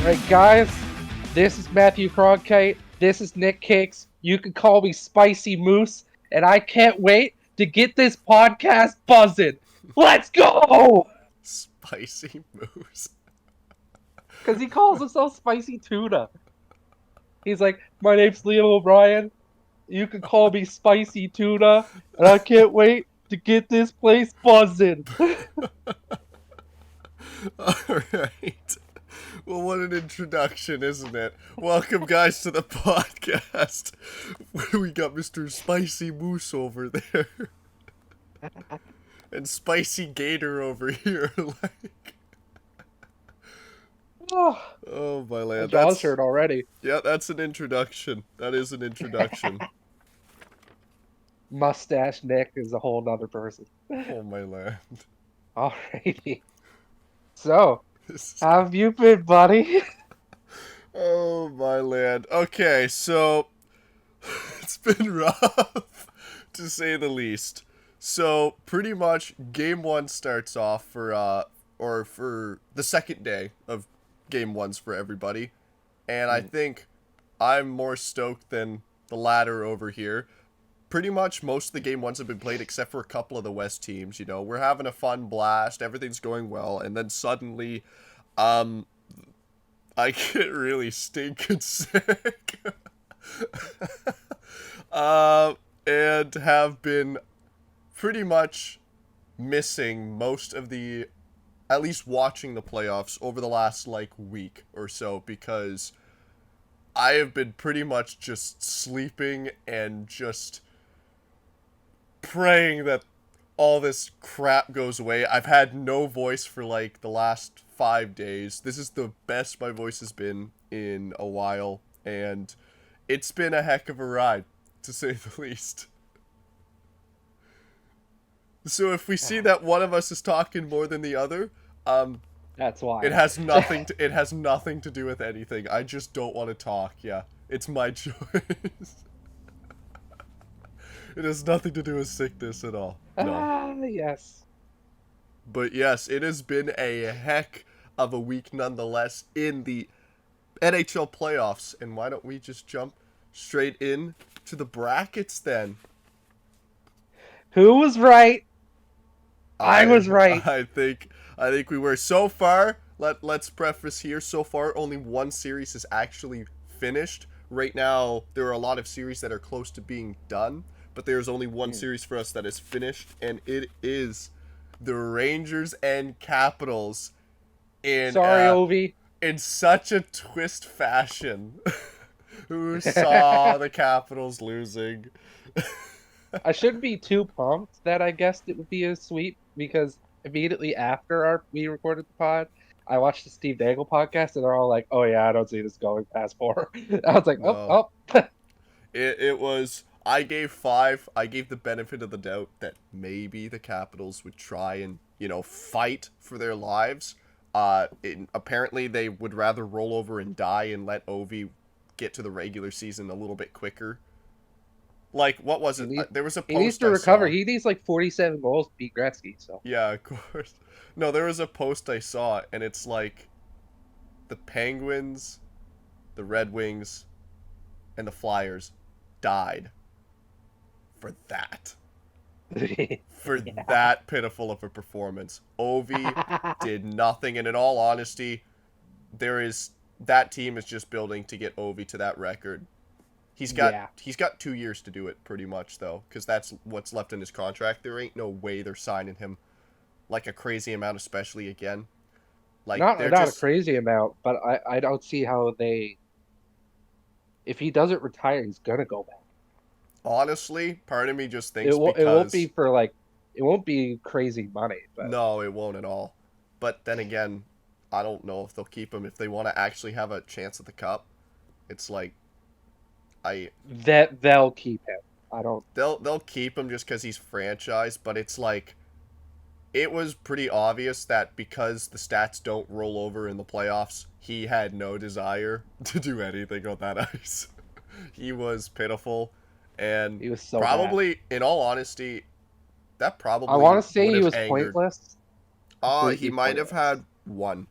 Right, guys, this is Matthew Cronkite. This is Nick Cakes. You can call me Spicy Moose, and I can't wait to get this podcast buzzing. Let's go! Spicy moose. Because he calls himself Spicy Tuna. He's like, my name's Liam O'Brien. You can call me Spicy Tuna, and I can't wait to get this place buzzing. Alright. Well, what an introduction, isn't it? Welcome, guys, to the podcast. We got Mr. Spicy Moose over there. And Spicy Gator over here. Oh, my land. Jaws shirt already. Yeah, that's an introduction. That is an introduction. Mustache Nick is a whole nother person. Oh, my land. Alrighty. So, how have you been, buddy? Oh, my land. Okay, so it's been rough, to say the least. So, pretty much, Game 1 starts off for the second day of Game 1s for everybody. And I think I'm more stoked than the latter over here. Pretty much most of the Game 1s have been played except for a couple of the West teams, you know. We're having a fun blast, everything's going well, and then suddenly, I get really stinking sick. And have been pretty much missing most of the, at least watching the playoffs over the last, week or so, because I have been pretty much just sleeping and just praying that all this crap goes away. I've had no voice for, the last 5 days. This is the best my voice has been in a while, and it's been a heck of a ride, to say the least. So if we see that one of us is talking more than the other, That's why. it has nothing to do with anything. I just don't want to talk. Yeah, it's my choice. It has nothing to do with sickness at all. No. Yes. But yes, it has been a heck of a week nonetheless in the NHL playoffs. And why don't we just jump straight in to the brackets then? Who was right? I was right. I think we were. So far, let's preface here, so far only one series is actually finished. Right now, there are a lot of series that are close to being done, but there's only one series for us that is finished, and it is the Rangers and Capitals in Ovi. in such a twist fashion. Who saw the Capitals losing? I shouldn't be too pumped that I guessed it would be a sweep, because immediately after we recorded the pod, I watched the Steve Dangle podcast, and they're all like, "Oh yeah, I don't see this going past 4." I was like, "Oh." It was. I gave 5. I gave the benefit of the doubt that maybe the Capitals would try and fight for their lives. Apparently they would rather roll over and die and let Ovi get to the regular season a little bit quicker. What was it? There was a post he needs to recover. He needs 47 goals to beat Gretzky. So yeah, of course. No, there was a post I saw, and it's the Penguins, the Red Wings, and the Flyers died for that. For that pitiful of a performance. Ovi did nothing, and in all honesty, that team is just building to get Ovi to that record. He's got 2 years to do it, pretty much, though, because that's what's left in his contract. There ain't no way they're signing him a crazy amount, especially again. Not a crazy amount, but I don't see how they. If he doesn't retire, he's gonna go back. Honestly, part of me just thinks it won't be for it won't be crazy money. But... No, it won't at all. But then again, I don't know if they'll keep him if they want to actually have a chance at the cup. It's that they'll keep him. I don't. They'll keep him just because he's franchised, but it's it was pretty obvious that because the stats don't roll over in the playoffs, he had no desire to do anything on that ice. He was pitiful, and he was so probably, bad. In all honesty, that probably I want to say he was angered. pointless. He might have had one.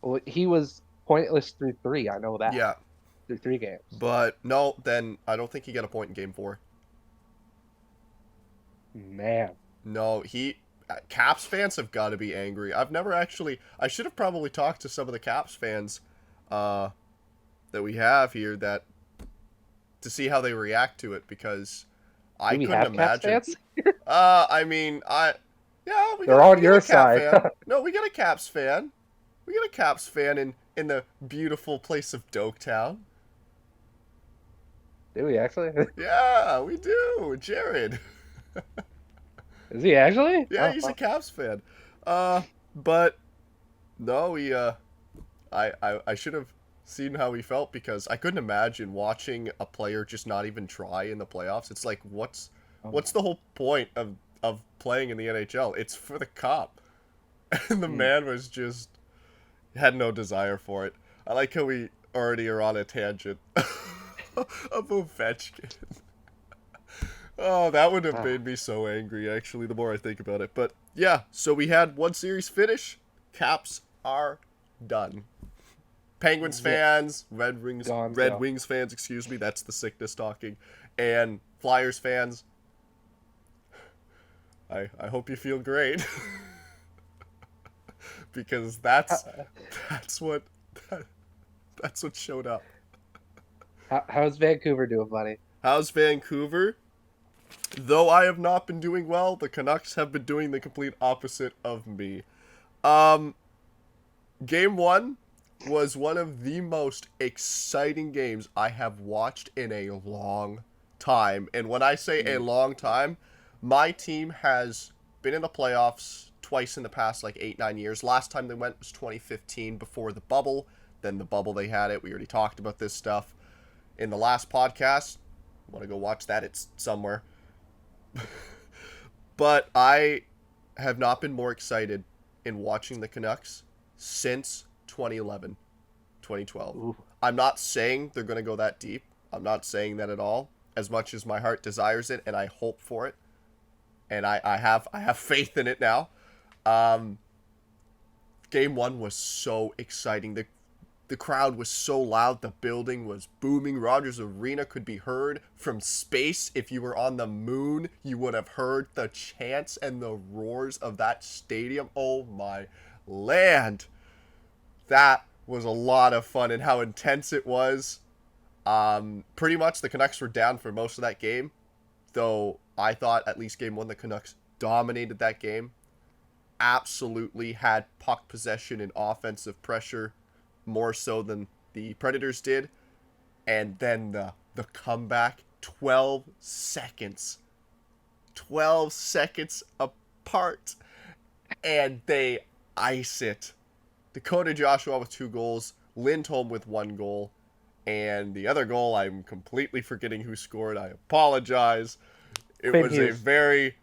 Well, he was pointless through three. I know that Yeah, through three games. but no, then I don't think he got a point in game 4. Man, No, Caps fans have got to be angry. I've never actually. I should have probably talked to some of the Caps fans uh, that we have here that to see how they react to it because I do we couldn't have Caps imagine. fans? I mean, yeah, They're on we got your a Cap side. fan. No, we got a Caps fan. We got a Caps fan in the beautiful place of Doketown. Do we actually? Yeah, we do. Jared. Is he actually? Yeah, Oh, he's a fuck. Caps fan. But no, I should have seen how he felt because I couldn't imagine watching a player just not even try in the playoffs. It's like Oh, what's the whole point of playing in the NHL? It's for the cup. And the mm. man was just had no desire for it. I like how we already are on a tangent of Ovechkin. Oh, that would have Ah, made me so angry, actually, the more I think about it. But yeah, so we had one series finish. Caps are done. Penguins zip. fans, Gone, Red bro. Wings fans, excuse me, that's the sickness talking, and Flyers fans. I hope you feel great because How, that's what that, that's what showed up. how's Vancouver doing, buddy? How's Vancouver? Though I have not been doing well, the Canucks have been doing the complete opposite of me. Um, Game 1 was one of the most exciting games I have watched in a long time. And when I say a Mm. long time, my team has been in the playoffs twice in the past like 8, 9 years. Last time they went was 2015 before the bubble. Then the bubble they had it. We already talked about this stuff in the last podcast. Want to go watch that? It's somewhere. But I have not been more excited in watching the Canucks since 2011, 2012. Ooh. I'm not saying they're going to go that deep. I'm not saying that at all. As much as my heart desires it and I hope for it, and I have faith in it now. Um, Game 1 was so exciting. The crowd was so loud, the building was booming. Rogers Arena could be heard from space. If you were on the moon, you would have heard the chants and the roars of that stadium. Oh my land. That was a lot of fun, and how intense it was. Pretty much the Canucks were down for most of that game, though I thought at least game 1 the Canucks dominated that game. Absolutely had puck possession and offensive pressure more so than the Predators did. And then the comeback, 12 seconds. 12 seconds apart. And they ice it. Dakota Joshua with 2 goals, Lindholm with 1 goal, and the other goal, I'm completely forgetting who scored. I apologize. It Quinn was a Hughes. very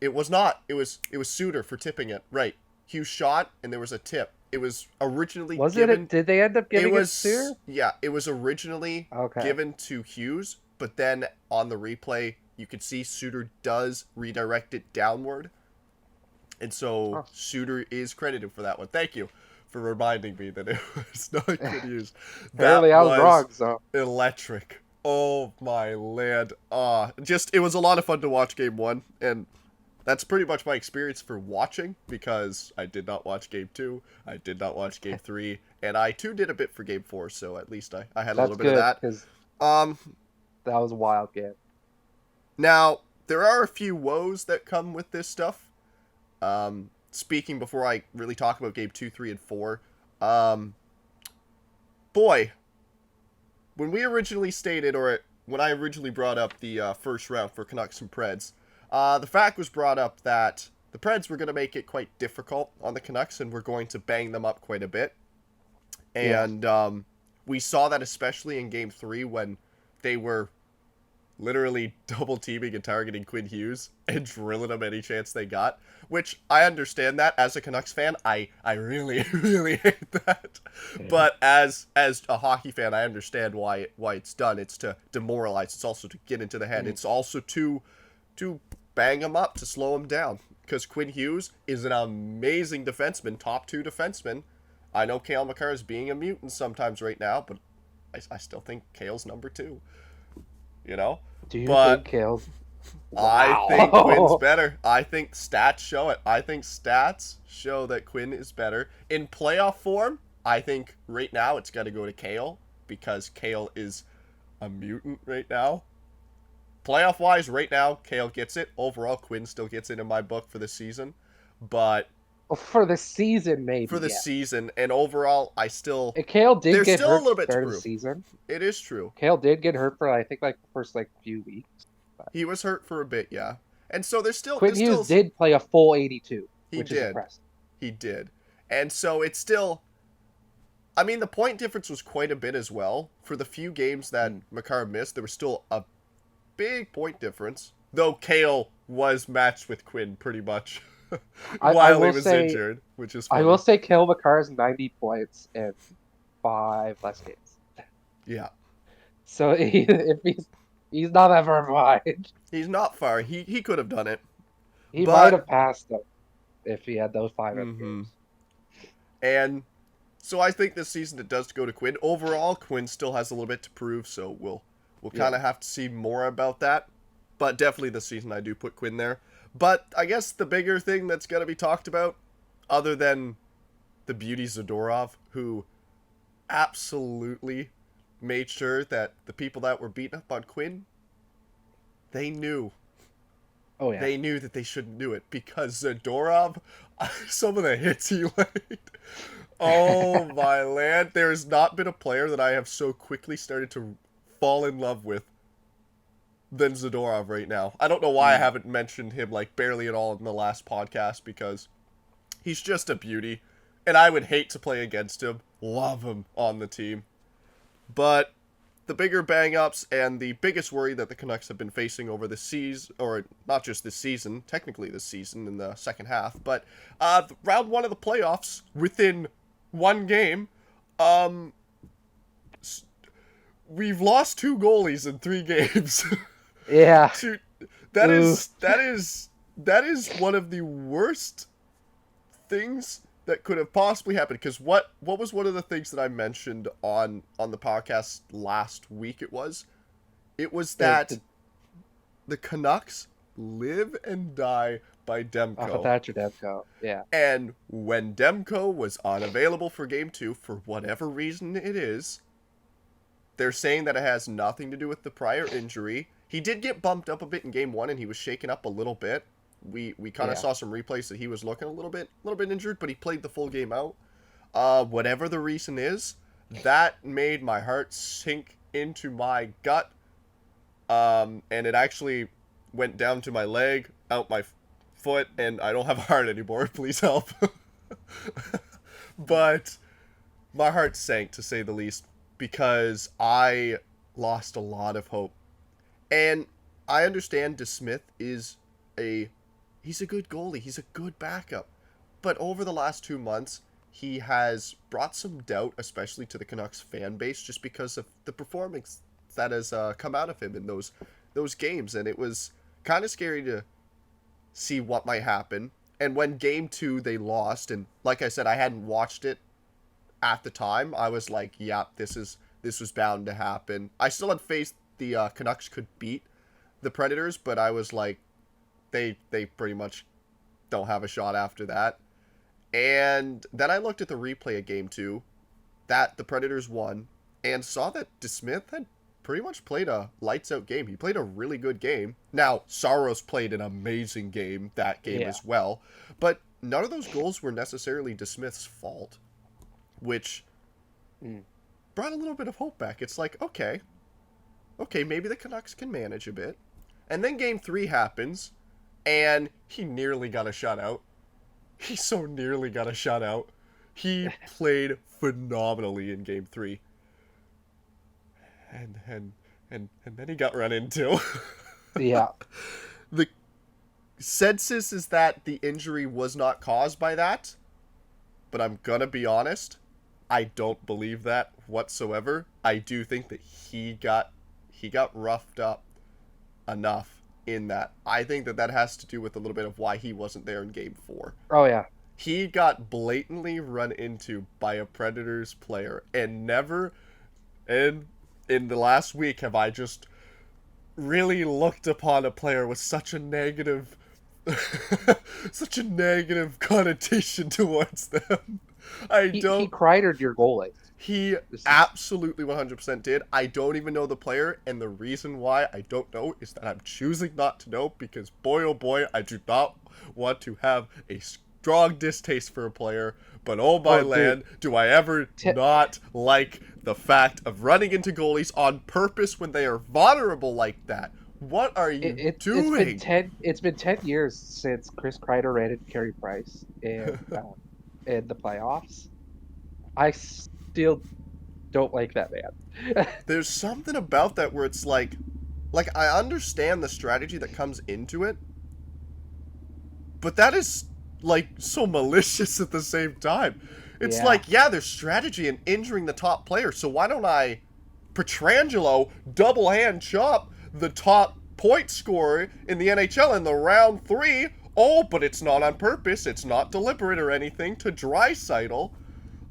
it was not. It was Suter for tipping it. Right. Hughes shot and there was a tip. It was originally Was it? given Did they end up it giving it to Sear? was yeah, it was originally Okay. given to Hughes, but then on the replay you could see Suter does redirect it downward. And so Huh. Suter is credited for that one. Thank you for reminding me that it was not good use. Apparently, That I was was wrong. So electric. Oh my land. Just it was a lot of fun to watch game 1, and that's pretty much my experience for watching because I did not watch game 2, I did not watch game 3, and I too did a bit for game 4, so at least I had a little that's bit of good that. because Um that was a wild game. Now there are a few woes that come with this stuff. Speaking before I really talk about game 2, 3, and 4. Um boy, when we originally stated, or when I originally brought up the first round for Canucks and Preds, the fact was brought up that the Preds were going to make it quite difficult on the Canucks and were going to bang them up quite a bit. Yeah. And we saw that especially in Game 3 when they were literally double teaming and targeting Quinn Hughes and drilling him any chance they got. Which I understand that as a Canucks fan, I really really hate that. But as a hockey fan, I understand why it's done. It's to demoralize. It's also to get into the head. Mm. It's also to bang him up, to slow him down. Because Quinn Hughes is an amazing defenseman, top 2 defenseman, I know Kale McCarr is being a mutant sometimes right now, but I still think Kale's number 2. You know? Do you But think Kale's? I think Quinn's Wow. better. I think stats show it. I think stats show that Quinn is better. In playoff form, I think right now it's got to go to Kale because Kale is a mutant right now. Playoff wise, right now, Kale gets it. Overall, Quinn still gets it in my book for the season. But For the season, for maybe, the yeah. season, and overall, I still. And Kale did There's get still a hurt little to bit to start of the prove. season. It is true. Kale did get hurt for I think like the first like few weeks. But He was hurt for a bit, yeah. And so there's still. Quinn There's Hughes still. did play a full 82, He which is did. impressive. He did. And so it's still. I mean, the point difference was quite a bit as well. For the few games that McCarr missed, there was still a big point difference. Though Kale was matched with Quinn pretty much I while he will was say injured, which is I will funny. say Kale McCarr is 90 points in 5 less games. Yeah. So if he's not that far behind. He's not far. He could have done it. He might But have passed him if he had those 5 mm-hmm. games. And so I think this season it does go to Quinn. Overall, Quinn still has a little bit to prove, so we'll kind of have to see more about that. But definitely this season I do put Quinn there. But I guess the bigger thing that's going to be talked about, other than the beauty Zadorov, who absolutely made sure that the people that were beating up on Quinn, they knew. Oh yeah. They knew that they shouldn't do it because Zadorov, some of the hits he laid. Oh my land. There has not been a player that I have so quickly started to fall in love with than Zadorov right now. I don't know why I haven't mentioned him like barely at all in the last podcast because he's just a beauty. And I would hate to play against him. Love him on the team. But the bigger bang-ups and the biggest worry that the Canucks have been facing over the season, or not just this season, technically this season in the second half, but round 1 of the playoffs, within 1 game, we've lost 2 goalies in 3 games. Yeah. That is one of the worst things that could have possibly happened. Because what was one of the things that I mentioned on the podcast last week? It was that the Canucks live and die by Demko. Thatcher Demko, yeah. And when Demko was unavailable for Game 2, for whatever reason it is, they're saying that it has nothing to do with the prior injury. He did get bumped up a bit in Game 1, and he was shaken up a little bit. We kind of saw some replays that he was looking a little bit injured, but he played the full game out. Whatever the reason is, that made my heart sink into my gut. And it actually went down to my leg, out my foot, and I don't have a heart anymore. Please help. But my heart sank, to say the least, because I lost a lot of hope. And I understand DeSmith is he's a good goalie. He's a good backup. But over the last 2 months, he has brought some doubt, especially to the Canucks fan base, just because of the performance that has come out of him in those games. And it was kind of scary to see what might happen. And when Game 2 they lost, and like I said, I hadn't watched it at the time, I was like, yeah, this was bound to happen. I still had faith the Canucks could beat the Predators, but I was like, they pretty much don't have a shot after that. And then I looked at the replay of Game 2 that the Predators won and saw that DeSmith had pretty much played a lights-out game. He played a really good game. Now, Saros played an amazing game that game as well, but none of those goals were necessarily DeSmith's fault, which brought a little bit of hope back. It's like, okay, maybe the Canucks can manage a bit. And then Game 3 happens, and he nearly got a shutout. He so nearly got a shutout. He played phenomenally in Game 3. And then he got run into. Yeah. The census is that the injury was not caused by that, but I'm gonna be honest, I don't believe that whatsoever. I do think that he got roughed up enough in that. I think that has to do with a little bit of why he wasn't there in Game 4. Oh yeah. He got blatantly run into by a Predators player, and never, and in the last week, have I just really looked upon a player with such a negative, such a negative connotation towards them. I He don't. Kreidered your goalie. He This is absolutely 100% did. I don't even know the player, and the reason why I don't know is that I'm choosing not to know because, boy oh boy, I do not want to have a strong distaste for a player. But oh my oh dude, land, do I ever t- not like the fact of running into goalies on purpose when they are vulnerable like that. What are you doing? it's been 10 years since Chris Kreider ran into Carey Price in the playoffs. I still don't like that man. There's something about that where it's like I understand the strategy that comes into it, but that is like so malicious at the same time. It's Yeah, like, yeah, there's strategy in injuring the top player, so why don't I Petrangelo double hand chop the top point scorer in the NHL in the round 3? Oh, but it's not on purpose, it's not deliberate or anything to Draisaitl.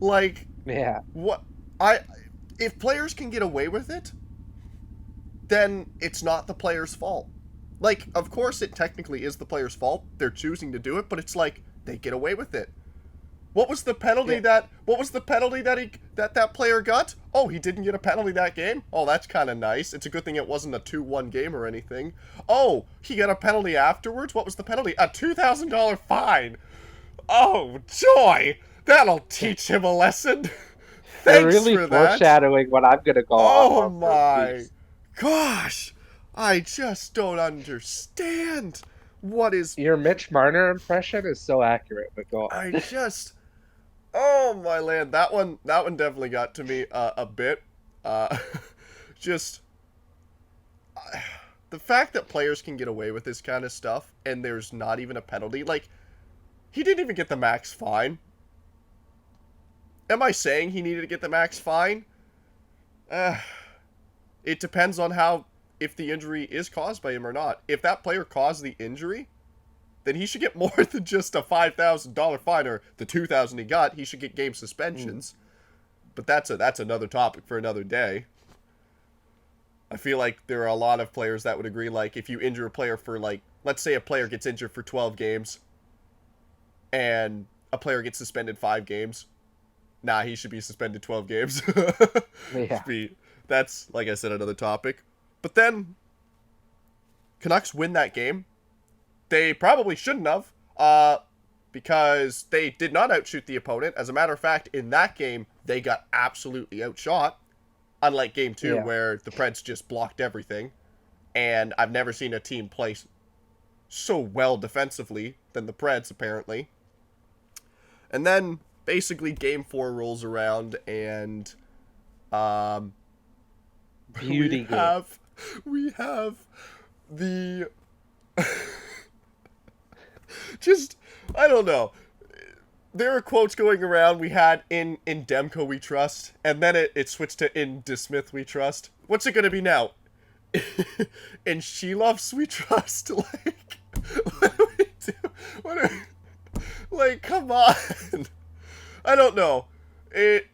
Like, yeah, what I if players can get away with it, then it's not the player's fault. Like, of course it technically is the player's fault. They're choosing to do it, but it's like they get away with it. yeah. What was the penalty that player got? Oh, he didn't get a penalty that game? Oh, that's kind of nice. It's a good thing it wasn't a 2-1 game or anything. Oh, he got a penalty afterwards? What was the penalty? A $2,000 fine. Oh, joy. That'll teach him a lesson. They're Thanks really for that. foreshadowing what I'm gonna go off Oh on for my weeks. gosh. I just don't understand. What is Your Mitch Marner impression is so accurate, but go I on. just Oh my land, that one definitely got to me a bit. Uh, just the fact that players can get away with this kind of stuff and there's not even a penalty. Like, he didn't even get the max fine. Am I saying he needed to get the max fine? Uh, it depends on how if the injury is caused by him or not. If that player caused the injury, then he should get more than just a $5,000 fine or the $2,000 he got. He should get game Mm. suspensions. But that's another topic for another day. I feel like there are a lot of players that would agree. Like, if you injure a player for, like, let's say a player gets injured for 12 games and a player gets suspended 5 games. Nah, he should be suspended 12 games. Yeah, That's, like I said, another topic. But then Canucks win that game. They probably shouldn't have, because they did not outshoot the opponent. As a matter of fact, in that game, they got absolutely outshot. Unlike game 2, yeah. where the Preds just blocked everything. And I've never seen a team play so well defensively than the Preds, apparently. And then, basically, game 4 rolls around, and um, we Beauty game. have we have the just I don't know. There are quotes going around. We had in Demko we trust, and then it switched to in DeSmith we trust. What's it gonna be now? In She Loves we trust. Like, what do we do? What are like? Come on. I don't know. It.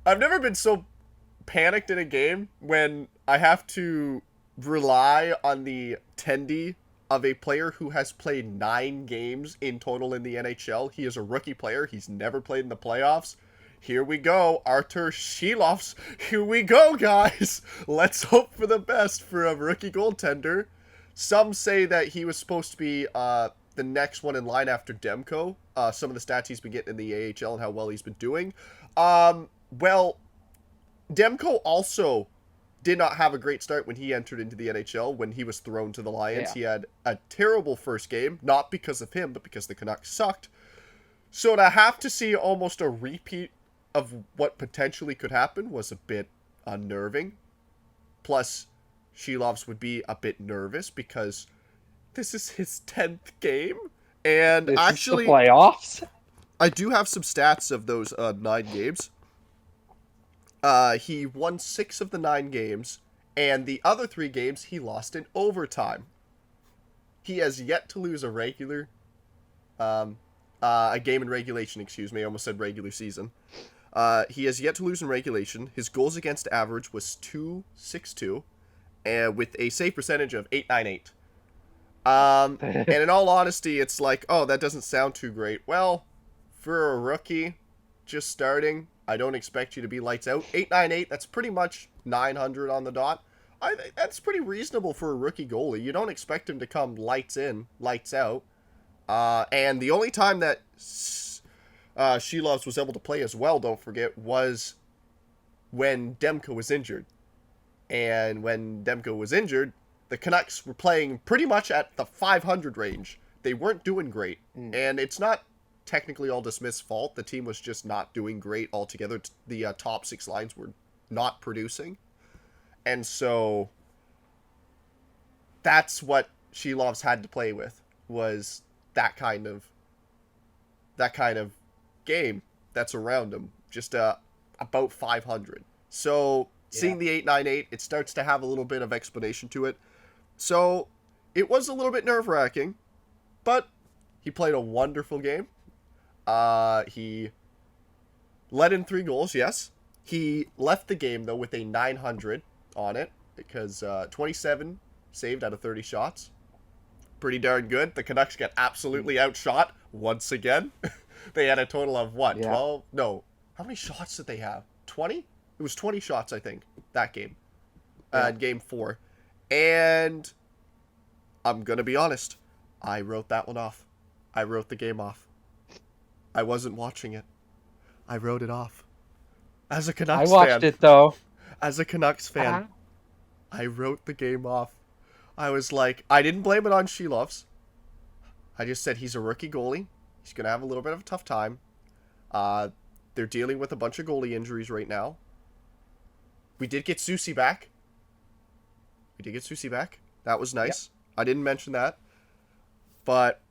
I've never been so panicked in a game when I have to rely on the tendy of a player who has played 9 games in total in the NHL. He is a rookie player. He's never played in the playoffs. Here we go, Artur Shilovs. Here we go, guys. Let's hope for the best for a rookie goaltender. Some say that he was supposed to be the next one in line after Demko. Some of the stats he's been getting in the AHL and how well he's been doing. Well, Demko also did not have a great start when he entered into the NHL. When he was thrown to the Lions, Yeah. he had a terrible first game, not because of him, but because the Canucks sucked. So to have to see almost a repeat of what potentially could happen was a bit unnerving. Plus, Shilovs would be a bit nervous because this is his 10th game. And This is the actually, playoffs. I do have some stats of those 9 games. He won 6 of the 9 games, and the other 3 games he lost in overtime. He has yet to lose a regular a game in regulation, excuse me. I almost said regular season. He has yet to lose in regulation. His goals against average was 2.62, and with a save percentage of 8.98. And in all honesty, it's like, oh, that doesn't sound too great. Well, for a rookie just starting, I don't expect you to be lights out. 8.98, that's pretty much 900 on the dot. I think that's pretty reasonable for a rookie goalie. You don't expect him to come lights in, lights out. And the only time that Sheloves was able to play as well, don't forget, was when Demko was injured. And when Demko was injured, the Canucks were playing pretty much at the 500 range. They weren't doing great. And it's not technically all Smith's fault. The team was just not doing great altogether. The top six lines were not producing. And so that's what Sheloves had to play with, was that kind of game that's around him, just about 500. So seeing the 8.98, it starts to have a little bit of explanation to it. So it was a little bit nerve-wracking, but he played a wonderful game. He let in 3 goals, yes. He left the game, though, with a 900 on it, because 27 saved out of 30 shots. Pretty darn good. The Canucks get absolutely outshot once again. They had a total of, what, 12? No. How many shots did they have? 20? It was 20 shots, I think, that game. Game 4. And I'm going to be honest. I wrote that one off. I wrote the game off. I wasn't watching it. I wrote it off. As a Canucks fan. I watched it, though. As a Canucks fan, I wrote the game off. I was like, I didn't blame it on Sheloves. I just said he's a rookie goalie. He's going to have a little bit of a tough time. They're dealing with a bunch of goalie injuries right now. We did get Susie back. That was nice. Yep. I didn't mention that. But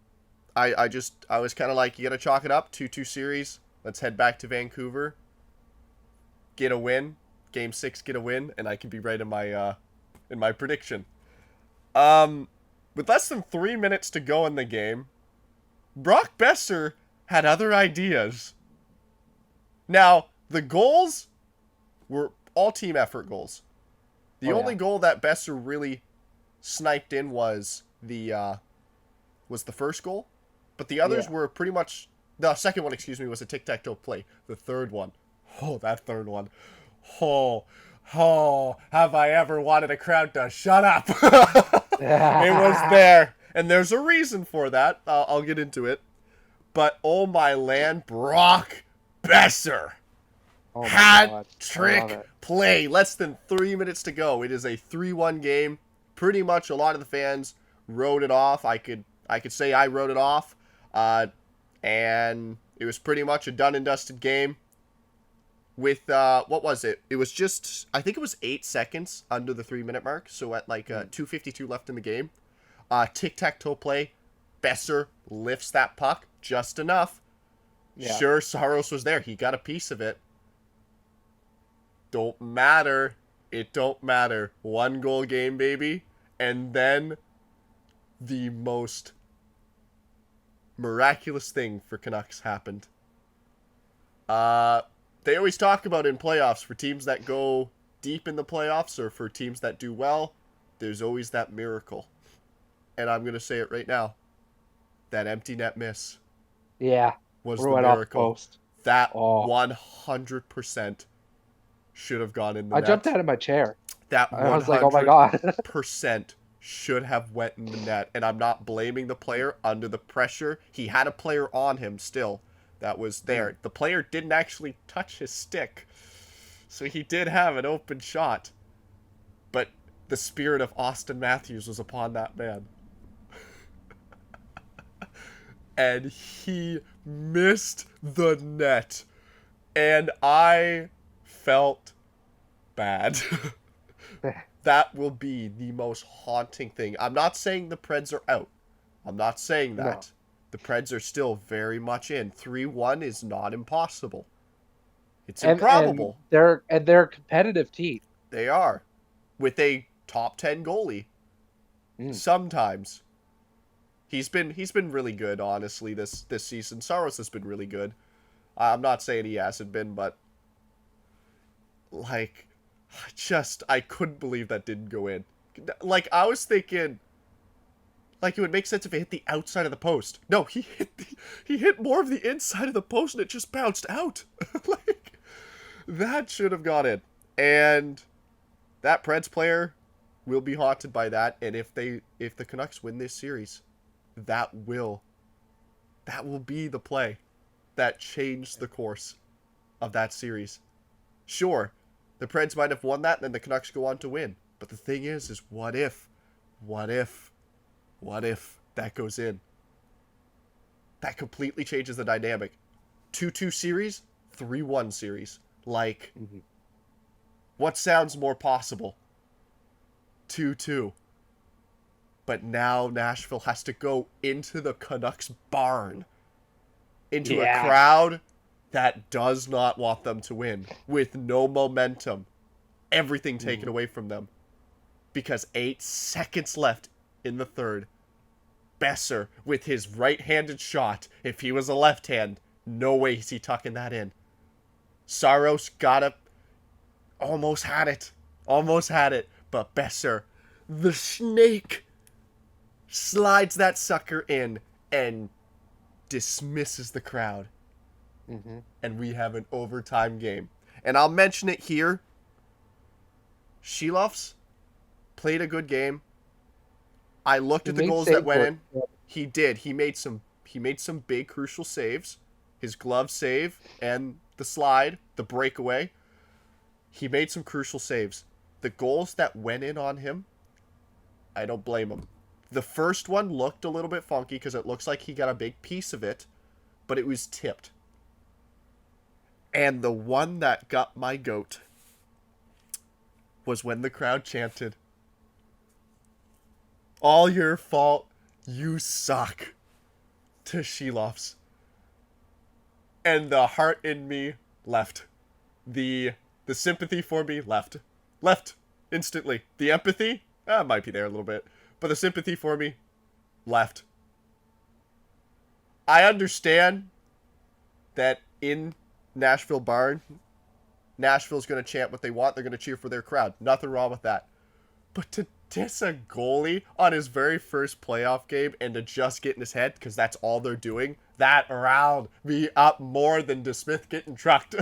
I was kind of like, you got to chalk it up. 2-2 series. Let's head back to Vancouver. Get a win. Game 6, get a win. And I can be right in my prediction. With less than 3 minutes to go in the game, Brock Besser had other ideas. Now, the goals were all team effort goals. The only goal that Besser really sniped in was the first goal, but the others were pretty much, the second one, excuse me, was a tic-tac-toe play. The third one, that third one, have I ever wanted a crowd to shut up? It was there, and there's a reason for that. I'll get into it. But oh my land, Brock Besser. Hat trick play. Less than 3 minutes to go. It is a 3-1 game. Pretty much a lot of the fans wrote it off. I could say I wrote it off. And it was pretty much a done and dusted game. With, what was it? It was just, I think it was 8 seconds under the 3-minute mark. So at like 2:52 left in the game. Tic-tac-toe play. Besser lifts that puck just enough. Yeah. Sure, Saros was there. He got a piece of it. Don't matter. It don't matter. 1 goal game, baby. And then the most miraculous thing for Canucks happened. They always talk about in playoffs, for teams that go deep in the playoffs or for teams that do well, there's always that miracle. And I'm going to say it right now. That empty net miss. Yeah. Was the miracle. That 100% should have gone in the net. I jumped out of my chair. That 100% I was like, oh my God. should have went in the net. And I'm not blaming the player under the pressure. He had a player on him still that was there. The player didn't actually touch his stick. So he did have an open shot. But the spirit of Austin Matthews was upon that man. And he missed the net. And I felt bad. That will be the most haunting thing. I'm not saying the Preds are out. I'm not saying that. No. The Preds are still very much in. 3-1 is not impossible. It's improbable. And they're a competitive team. They are. With a top 10 goalie. Sometimes. He's been really good, honestly, this season. Saros has been really good. I'm not saying he hasn't been, but like, I couldn't believe that didn't go in. Like, I was thinking, like, it would make sense if it hit the outside of the post. No, he hit more of the inside of the post and it just bounced out. Like, that should have got in. And that Preds player will be haunted by that. And if the Canucks win this series, that will be the play that changed the course of that series. Sure, the Preds might have won that and then the Canucks go on to win. But the thing is what if that goes in? That completely changes the dynamic. 2-2 series, 3-1 series. Like, what sounds more possible? 2-2. But now Nashville has to go into the Canucks barn. Into a crowd that does not want them to win. With no momentum. Everything taken away from them. Because 8 seconds left in the third. Besser with his right-handed shot. If he was a left hand, no way is he tucking that in. Saros almost had it. But Besser, the snake, slides that sucker in and dismisses the crowd. And we have an overtime game. And I'll mention it here. Shilovs played a good game. I looked at the goals that went in. He did. He made some big crucial saves. His glove save and the slide, the breakaway. He made some crucial saves. The goals that went in on him, I don't blame him. The first one looked a little bit funky because it looks like he got a big piece of it, but it was tipped. And the one that got my goat was when the crowd chanted, "All your fault, you suck," to Shilovs. And the heart in me left. The sympathy for me left. Left instantly. The empathy, might be there a little bit. But the sympathy for me left. I understand that in Nashville barn, Nashville's going to chant what they want. They're going to cheer for their crowd. Nothing wrong with that. But to diss a goalie on his very first playoff game and to just get in his head, because that's all they're doing, that riled me up more than DeSmith getting trucked.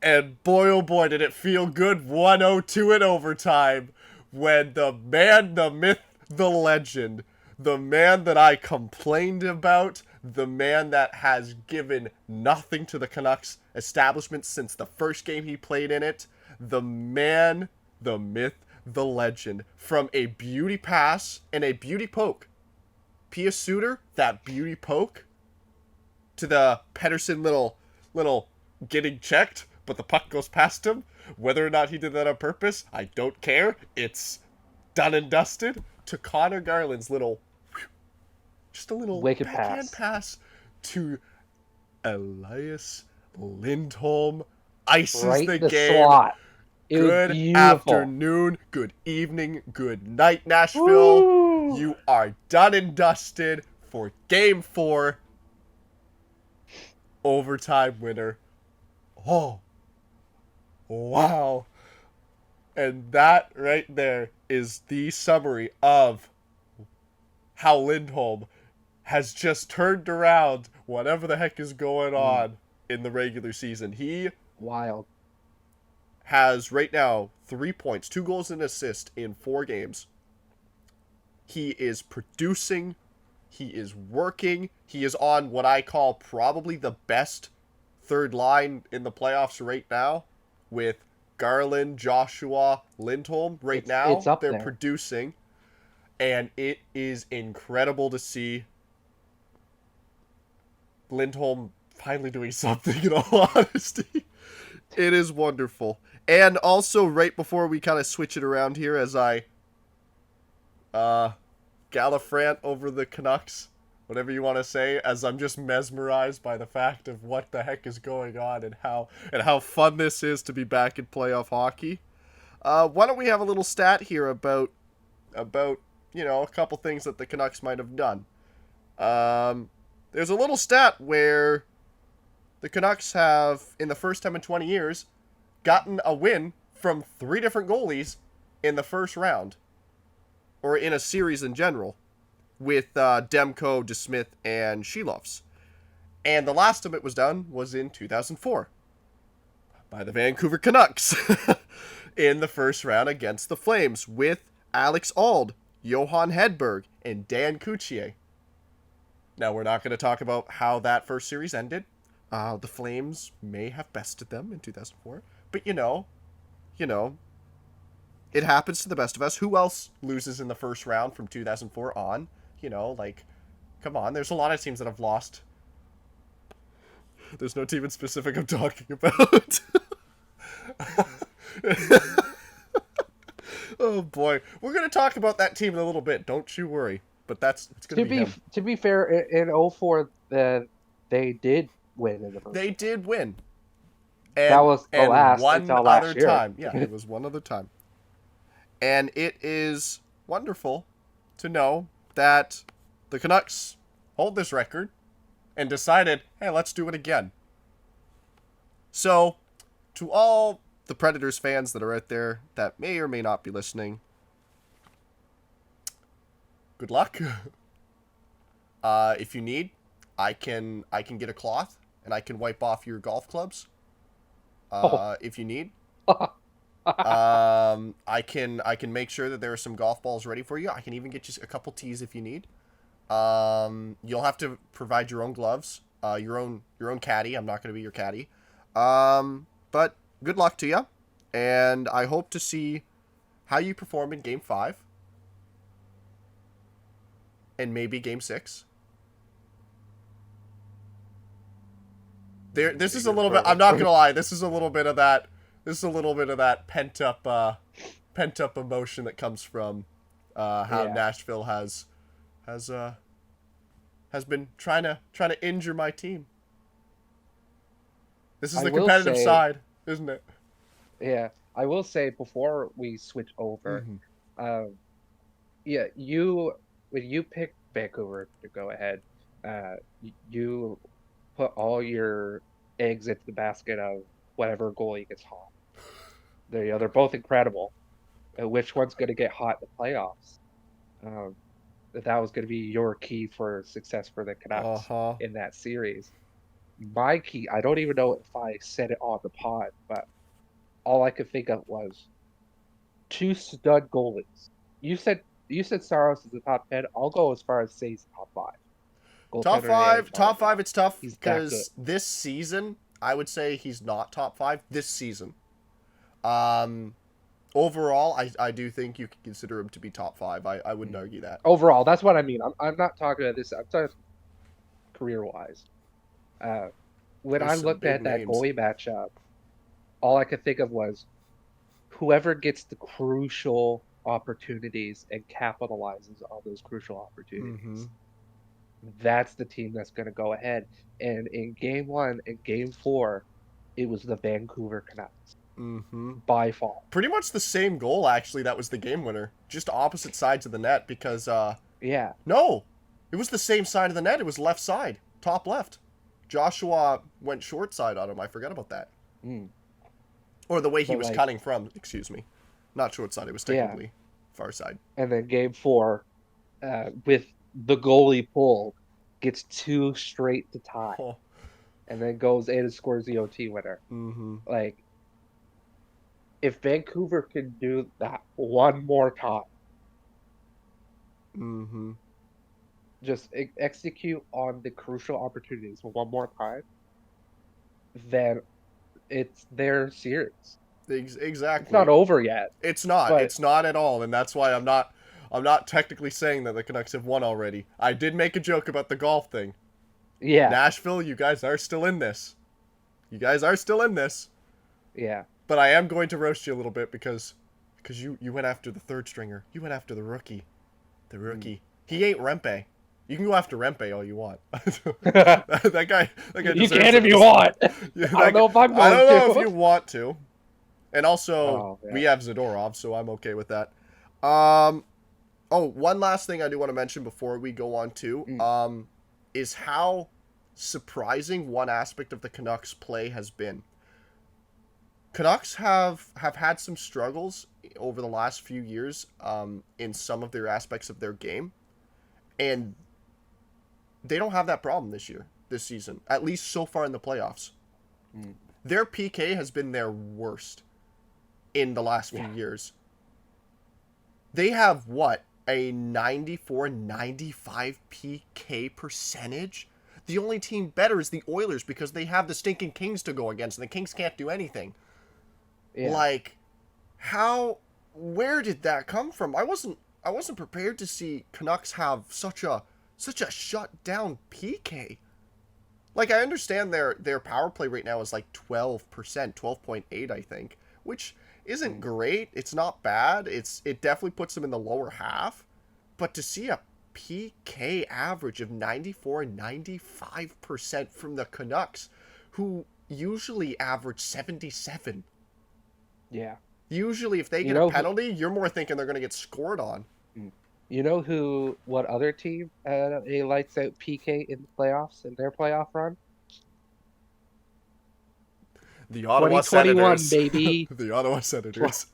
And boy, oh boy, did it feel good 1-0-2 in overtime when the man, the myth, the legend, the man that I complained about, the man that has given nothing to the Canucks establishment since the first game he played in it, the man, the myth, the legend, from a beauty pass and a beauty poke. Pia Suter, that beauty poke, to the Pettersson little getting checked, but the puck goes past him. Whether or not he did that on purpose, I don't care. It's done and dusted. To Connor Garland's just a little wicked backhand pass to Elias Lindholm. Ices right the the game. Slot. It Good afternoon, good evening, good night, Nashville. Woo! You are done and dusted for Game 4. Overtime winner. Oh. Wow. And that right there is the summary of how Lindholm has just turned around whatever the heck is going on in the regular season. He wild has right now 3 points, 2 goals and an assist in 4 games. He is producing. He is working. He is on what I call probably the best third line in the playoffs right now with Garland, Joshua, Lindholm. Right now, it's up they're there. producing. And it is incredible to see Lindholm finally doing something, in all honesty. It is wonderful. And also, right before we kind of switch it around here, as I gallifrant over the Canucks, whatever you want to say, as I'm just mesmerized by the fact of what the heck is going on and how fun this is to be back in playoff hockey. Why don't we have a little stat here about a couple things that the Canucks might have done. There's a little stat where the Canucks have, in the first time in 20 years, gotten a win from 3 different goalies in the first round, or in a series in general, with Demko, DeSmith, and Shelovs. And the last time it was done was in 2004 by the Vancouver Canucks in the first round against the Flames with Alex Auld, Johan Hedberg, and Dan Coutier. Now, we're not going to talk about how that first series ended. The Flames may have bested them in 2004. But, it happens to the best of us. Who else loses in the first round from 2004 on? Come on. There's a lot of teams that have lost. There's no team in specific I'm talking about. Oh, boy. We're going to talk about that team in a little bit. Don't you worry. But it's going to be him. To be fair, in 04, they did win in the first. They did win. That was the last until last year. Time. Yeah, it was one other time. And it is wonderful to know that the Canucks hold this record and decided, hey, let's do it again. So, to all the Predators fans that are out there that may or may not be listening, good luck. If you need, I can get a cloth and I can wipe off your golf clubs. If you need. I can make sure that there are some golf balls ready for you. I can even get you a couple tees if you need. You'll have to provide your own gloves, your own caddy. I'm not going to be your caddy. But good luck to you, and I hope to see how you perform in Game 5 and maybe Game 6. This is a little bit. I'm not gonna lie. This is a little bit of that. This is a little bit of that pent up emotion that comes from how Nashville has been trying to injure my team. This is the competitive side, isn't it? Yeah, I will say before we switch over, when you picked Vancouver to go ahead, you put all your eggs into the basket of whatever goalie gets hot. They're both incredible. Which one's going to get hot in the playoffs? That was going to be your key for success for the Canucks in that series. My key, I don't even know if I said it on the pod, but all I could think of was 2 stud goalies. You said Saros is the top 10. I'll go as far as say he's top 5. Top five. It's tough because this season, I would say he's not top 5 this season. Overall, I do think you can consider him to be top 5. I wouldn't argue that. Overall, that's what I mean. I'm not talking about this. I'm talking career-wise. When I looked at that goalie matchup, all I could think of was whoever gets the crucial opportunities and capitalizes on those crucial opportunities. That's the team that's going to go ahead. And in Game 1 and Game 4, it was the Vancouver Canucks. By far. Pretty much the same goal, actually, that was the game winner. Just opposite sides of the net because, No, it was the same side of the net. It was left side, top left. Joshua went short side on him. I forgot about that. Or the way he was cutting from, excuse me. Not short side, it was technically far side. And then Game 4, with the goalie pulled, gets 2 straight to tie. And then goes in and scores the OT winner. If Vancouver can do that one more time, just execute on the crucial opportunities one more time, then it's their series. Exactly. It's not over yet. It's not. It's not at all, and that's why I'm not technically saying that the Canucks have won already. I did make a joke about the golf thing. Yeah. Nashville, you guys are still in this. Yeah. But I am going to roast you a little bit because you went after the third stringer. You went after the rookie. He ain't Rempe. You can go after Rempe all you want. that guy you can if you want. I don't know if I'm going to. I don't know if you want to. And also, we have Zadorov, so I'm okay with that. Oh, one last thing I do want to mention before we go on too, is how surprising one aspect of the Canucks play has been. Canucks have had some struggles over the last few years in some of their aspects of their game, and they don't have that problem this season, at least so far in the playoffs. Their PK has been their worst in the last few years. They have what? A 94-95 PK percentage? The only team better is the Oilers because they have the stinking Kings to go against, and the Kings can't do anything. Yeah. Like, where did that come from? I wasn't prepared to see Canucks have such a shut down PK. Like, I understand their power play right now is like 12%, 12.8, I think, which isn't great. It's not bad. It definitely puts them in the lower half. But to see a PK average of 94-95% from the Canucks, who usually average 77. Yeah. Usually if they get a penalty, you're more thinking they're going to get scored on. You know what other team a lights out PK in the playoffs, in their playoff run? The Ottawa Senators. Baby. The Ottawa Senators.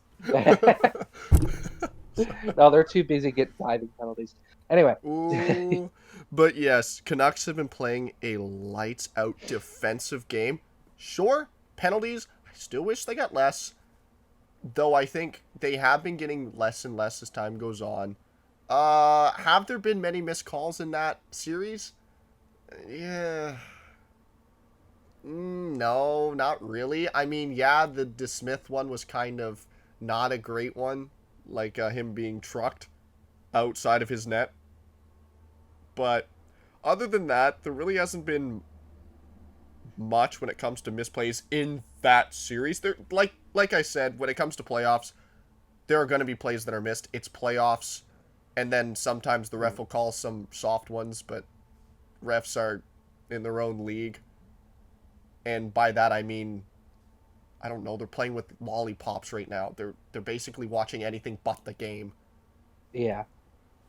No, they're too busy getting diving penalties. Anyway. Ooh, but yes, Canucks have been playing a lights-out defensive game. Sure, penalties, I still wish they got less. Though I think they have been getting less and less as time goes on. Have there been many missed calls in that series? Yeah. No, not really. I mean, yeah, the DeSmith one was kind of not a great one. Like him being trucked outside of his net. But other than that, there really hasn't been much when it comes to misplays in that series. There, like I said, when it comes to playoffs, there are going to be plays that are missed. It's playoffs, and then sometimes the ref will call some soft ones, but refs are in their own league. And by that I mean, I don't know, they're playing with lollipops right now. They're basically watching anything but the game. Yeah.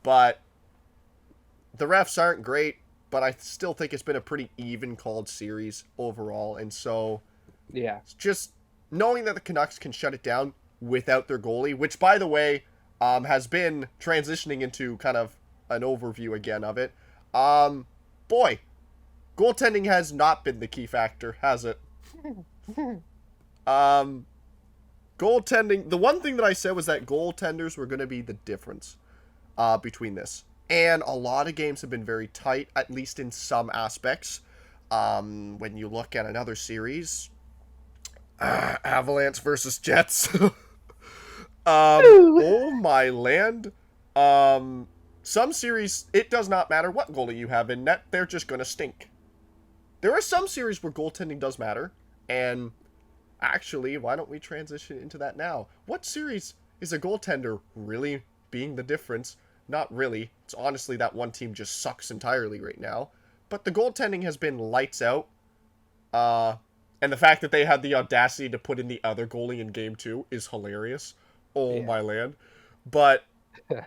But the refs aren't great, but I still think it's been a pretty even called series overall. And so, yeah, just knowing that the Canucks can shut it down without their goalie, which, by the way, has been transitioning into kind of an overview again of it. Boy, goaltending has not been the key factor, has it? Goaltending, the one thing that I said was that goaltenders were going to be the difference between this. And a lot of games have been very tight, at least in some aspects. When you look at another series, Avalanche versus Jets. Oh my land. Some series, it does not matter what goalie you have in net, they're just going to stink. There are some series where goaltending does matter, and actually, why don't we transition into that now? What series is a goaltender really being the difference? Not really. It's honestly that one team just sucks entirely right now. But the goaltending has been lights out. And the fact that they had the audacity to put in the other goalie in game 2 is hilarious. Oh my land. But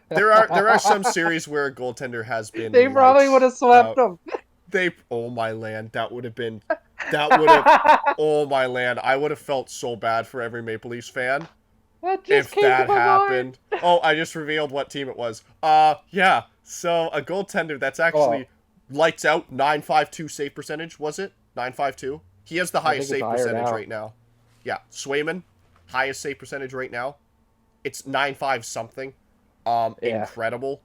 there are some series where a goaltender has been. They probably would have swept them. Oh my land, oh my land, I would have felt so bad for every Maple Leafs fan if that happened. Oh, I just revealed what team it was. Yeah, so a goaltender that's actually lights out, 952 save percentage, was it? 952? He has the highest save percentage right now. Yeah, Swayman, highest save percentage right now. It's 95 something. Incredible.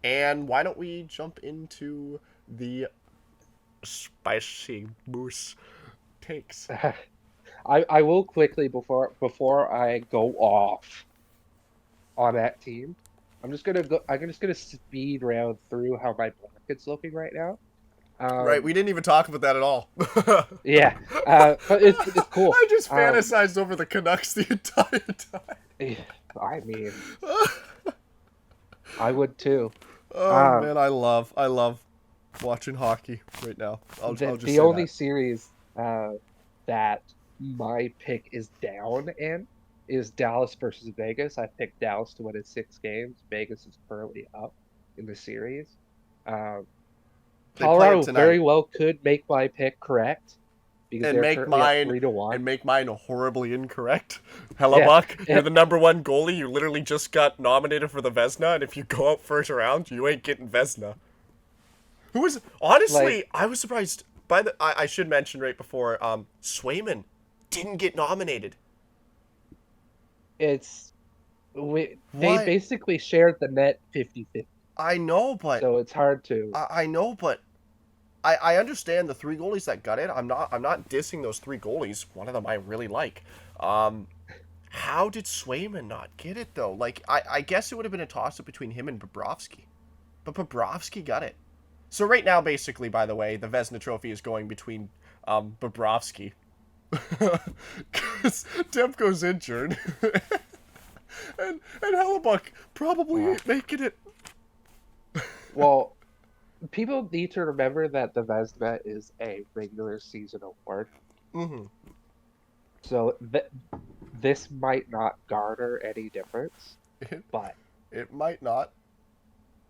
And why don't we jump into the spicy moose takes? I will quickly before I go off on that team. I'm just gonna speed round through how my bracket's looking right now. Right, we didn't even talk about that at all. Yeah, but it's cool. I just fantasized over the Canucks the entire time. I mean, I would too. Oh man, I love watching hockey right now. I'll just the only series that my pick is down in is Dallas versus Vegas. I picked Dallas to win in 6 games. Vegas is currently up in the series. Um, They play it Colorado very tonight. well could make my pick correct because And they're make currently up mine 3-1. horribly incorrect. Yeah, Hellebuck, you're the number one goalie. You literally just got nominated for the Vezina, and if you go out first round, you ain't getting Vezina. Who was like honestly, I was surprised by the. I should mention right before, Swayman didn't get nominated. it's they What? basically shared the net 50-50. I know, but So it's hard to. I know, but I understand the three goalies that got it. I'm not dissing those three goalies. One of them I really like. Um, how did Swayman not get it though? Like I guess it would have been a toss up between him and Bobrovsky, but Bobrovsky got it. So right now, basically, by the way, the Vezina Trophy is going between Bobrovsky, because Demko's injured, and Hellebuck probably Wow. ain't making it. Well, people need to remember that the Vezina is a regular season award. Mm-hmm. So this might not garner any difference, It, but it might not.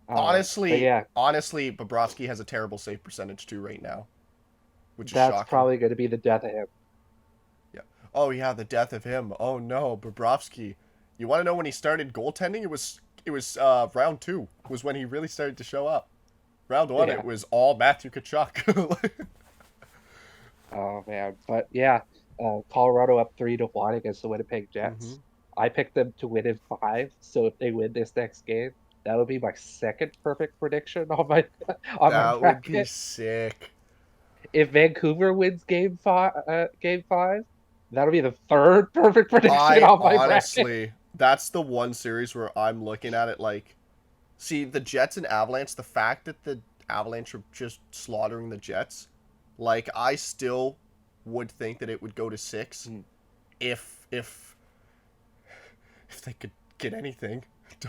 but Honestly, yeah, honestly, Bobrovsky has a terrible save percentage too right now, which is that's shocking. probably going to be the death of him. Yeah. Oh yeah, the death of him. Oh no, Bobrovsky. You want to know when he started goaltending? It was round two was when he really started to show up. Round one, Yeah. it was all Matthew Tkachuk. Oh man. But yeah, Colorado up 3-1 against the Winnipeg Mm-hmm. Jets. I picked them to win in 5. So if they win this next game, that'll be my second perfect prediction on my on my That would be bracket. sick. If Vancouver wins game 5, that'll be the third perfect prediction I on my bracket. honestly, that's the one series where I'm looking at it like, see, the Jets and Avalanche, the fact that the Avalanche are just slaughtering the Jets, like, I still would think that it would go to 6 Mm, if they could get anything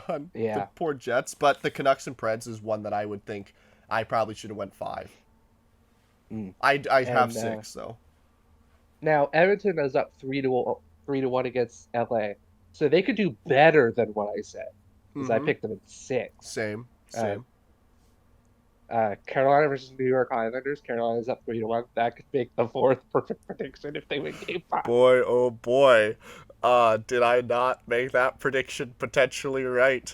done. The yeah. poor Jets, but the Canucks and Preds is one that I would think I probably should have went 5. Mm. I have And 6 though. now Edmonton is up 3-1 against LA. So they could do better than what I said because I Mm-hmm. picked them in 6. Same, Uh, same. Carolina versus New York Islanders. Carolina's up 3-1. That could make the fourth perfect prediction if they win game 5. Boy, oh boy. Did I not make that prediction potentially right?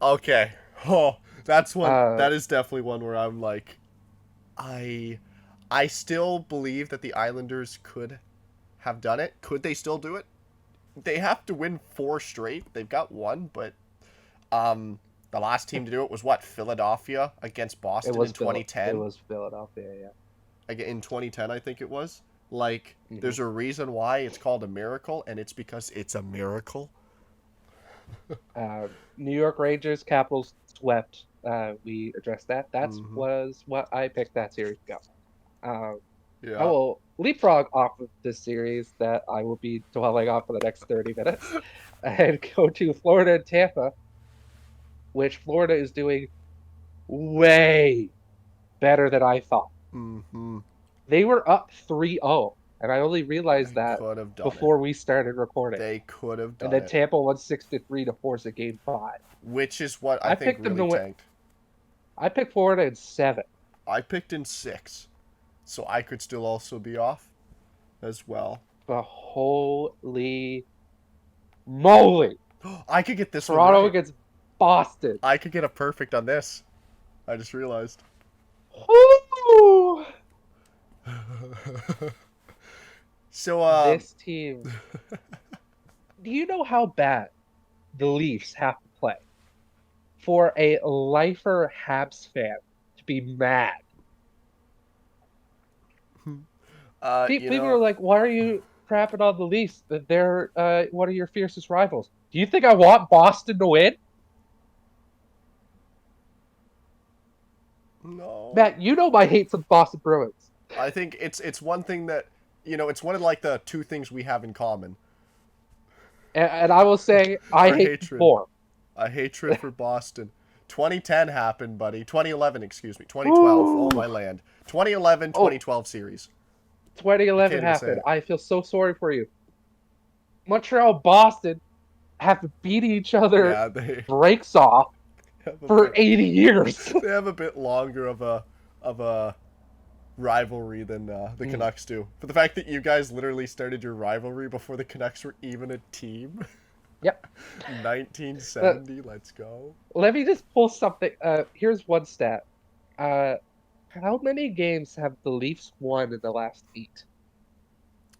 Okay. Oh, that's one. Uh, That is definitely one where I'm like, I, I still believe that the Islanders could have done it. Could they still do it? They have to win 4 straight. They've got one, but um, the last team to do it was what? Philadelphia against it Boston in was It 2010. was Philadelphia. In 2010, I think it was. Like, Yeah. there's a reason why it's called a miracle, and it's because it's a miracle. New York Rangers, Capitals swept. We addressed that. That Mm-hmm. was what I picked that series to go. I Yeah. will leapfrog off of this series that I will be dwelling on for the next 30 minutes and go to Florida and Tampa, which Florida is doing way better than I thought. Mm-hmm. They were up 3-0, and I only realized They that could have done it. before we started recording. They could have And done then it. Tampa won 6-3 to force a game 5. Which is what I I think picked them to really win. tanked. I picked Florida in 7. I picked in 6. So I could still also be off as well. But holy moly! I could get this one Toronto right. against Boston. I could get a perfect on this. I just realized. Woo! So, This team. Do you know how bad the Leafs have to play for a lifer Habs fan to be mad? you People know, are like, "Why are you crapping on the Leafs? They're one of your fiercest rivals." Do you think I want Boston to win? no. Matt, you know my hate for the Boston Bruins. I think it's one thing that, it's one of like the two things we have in common. And I will say, I Our hate hatred. more. A hatred for Boston. 2010 happened, buddy. 2011, excuse me. 2012. Oh, Ooh. my land. 2011, Oh, 2012 series. I 2011 can't even say happened. it. I feel so sorry for you. Montreal, Boston have beat each other Yeah, they breaks off have a for bit 80 years. they have a bit longer of a rivalry than the Mm. Canucks do. For the fact that you guys literally started your rivalry before the Canucks were even a team. Yep. 1970, let's go. Let me just pull something. Here's one stat. Uh, how many games have the Leafs won in the last 8?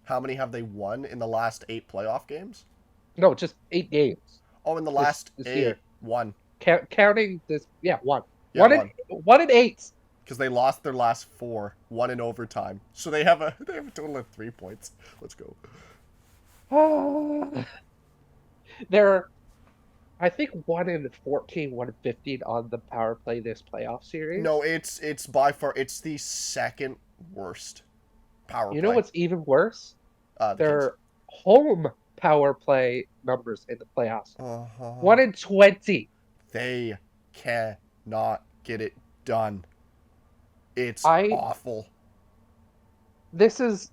How many have they won in the last 8 playoff games? No, just 8 games Oh, in the this last this 8, year. one. Counting this, yeah, one. Yeah, One in one. 1 in 8. Because they lost their last 4, one in overtime. So they have a total of 3 points. Let's go. They're, I think, 1 in 14, 1 in 15 on the power play this playoff No, series. it's by far it's the second worst power You know play. what's even worse? The Kings. Their home power play numbers in the playoffs. Uh-huh. 1 in 20. They cannot get it done. It's I awful. This is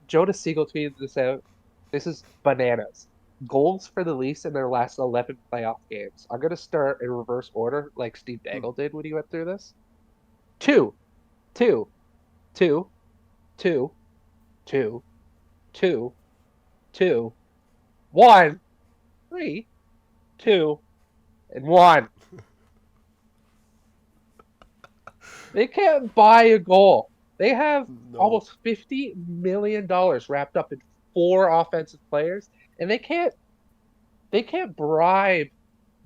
Jonas Siegel tweeted this out. This is bananas. Goals for the Leafs in their last 11 playoff games. I'm gonna start in reverse order, like Steve Hmm. Dangle did when he went through this. Two, two, two, two, two, two, two, one, three, two, and one. They can't buy a goal. They have No. almost $50 million wrapped up in 4 offensive players, and they can't bribe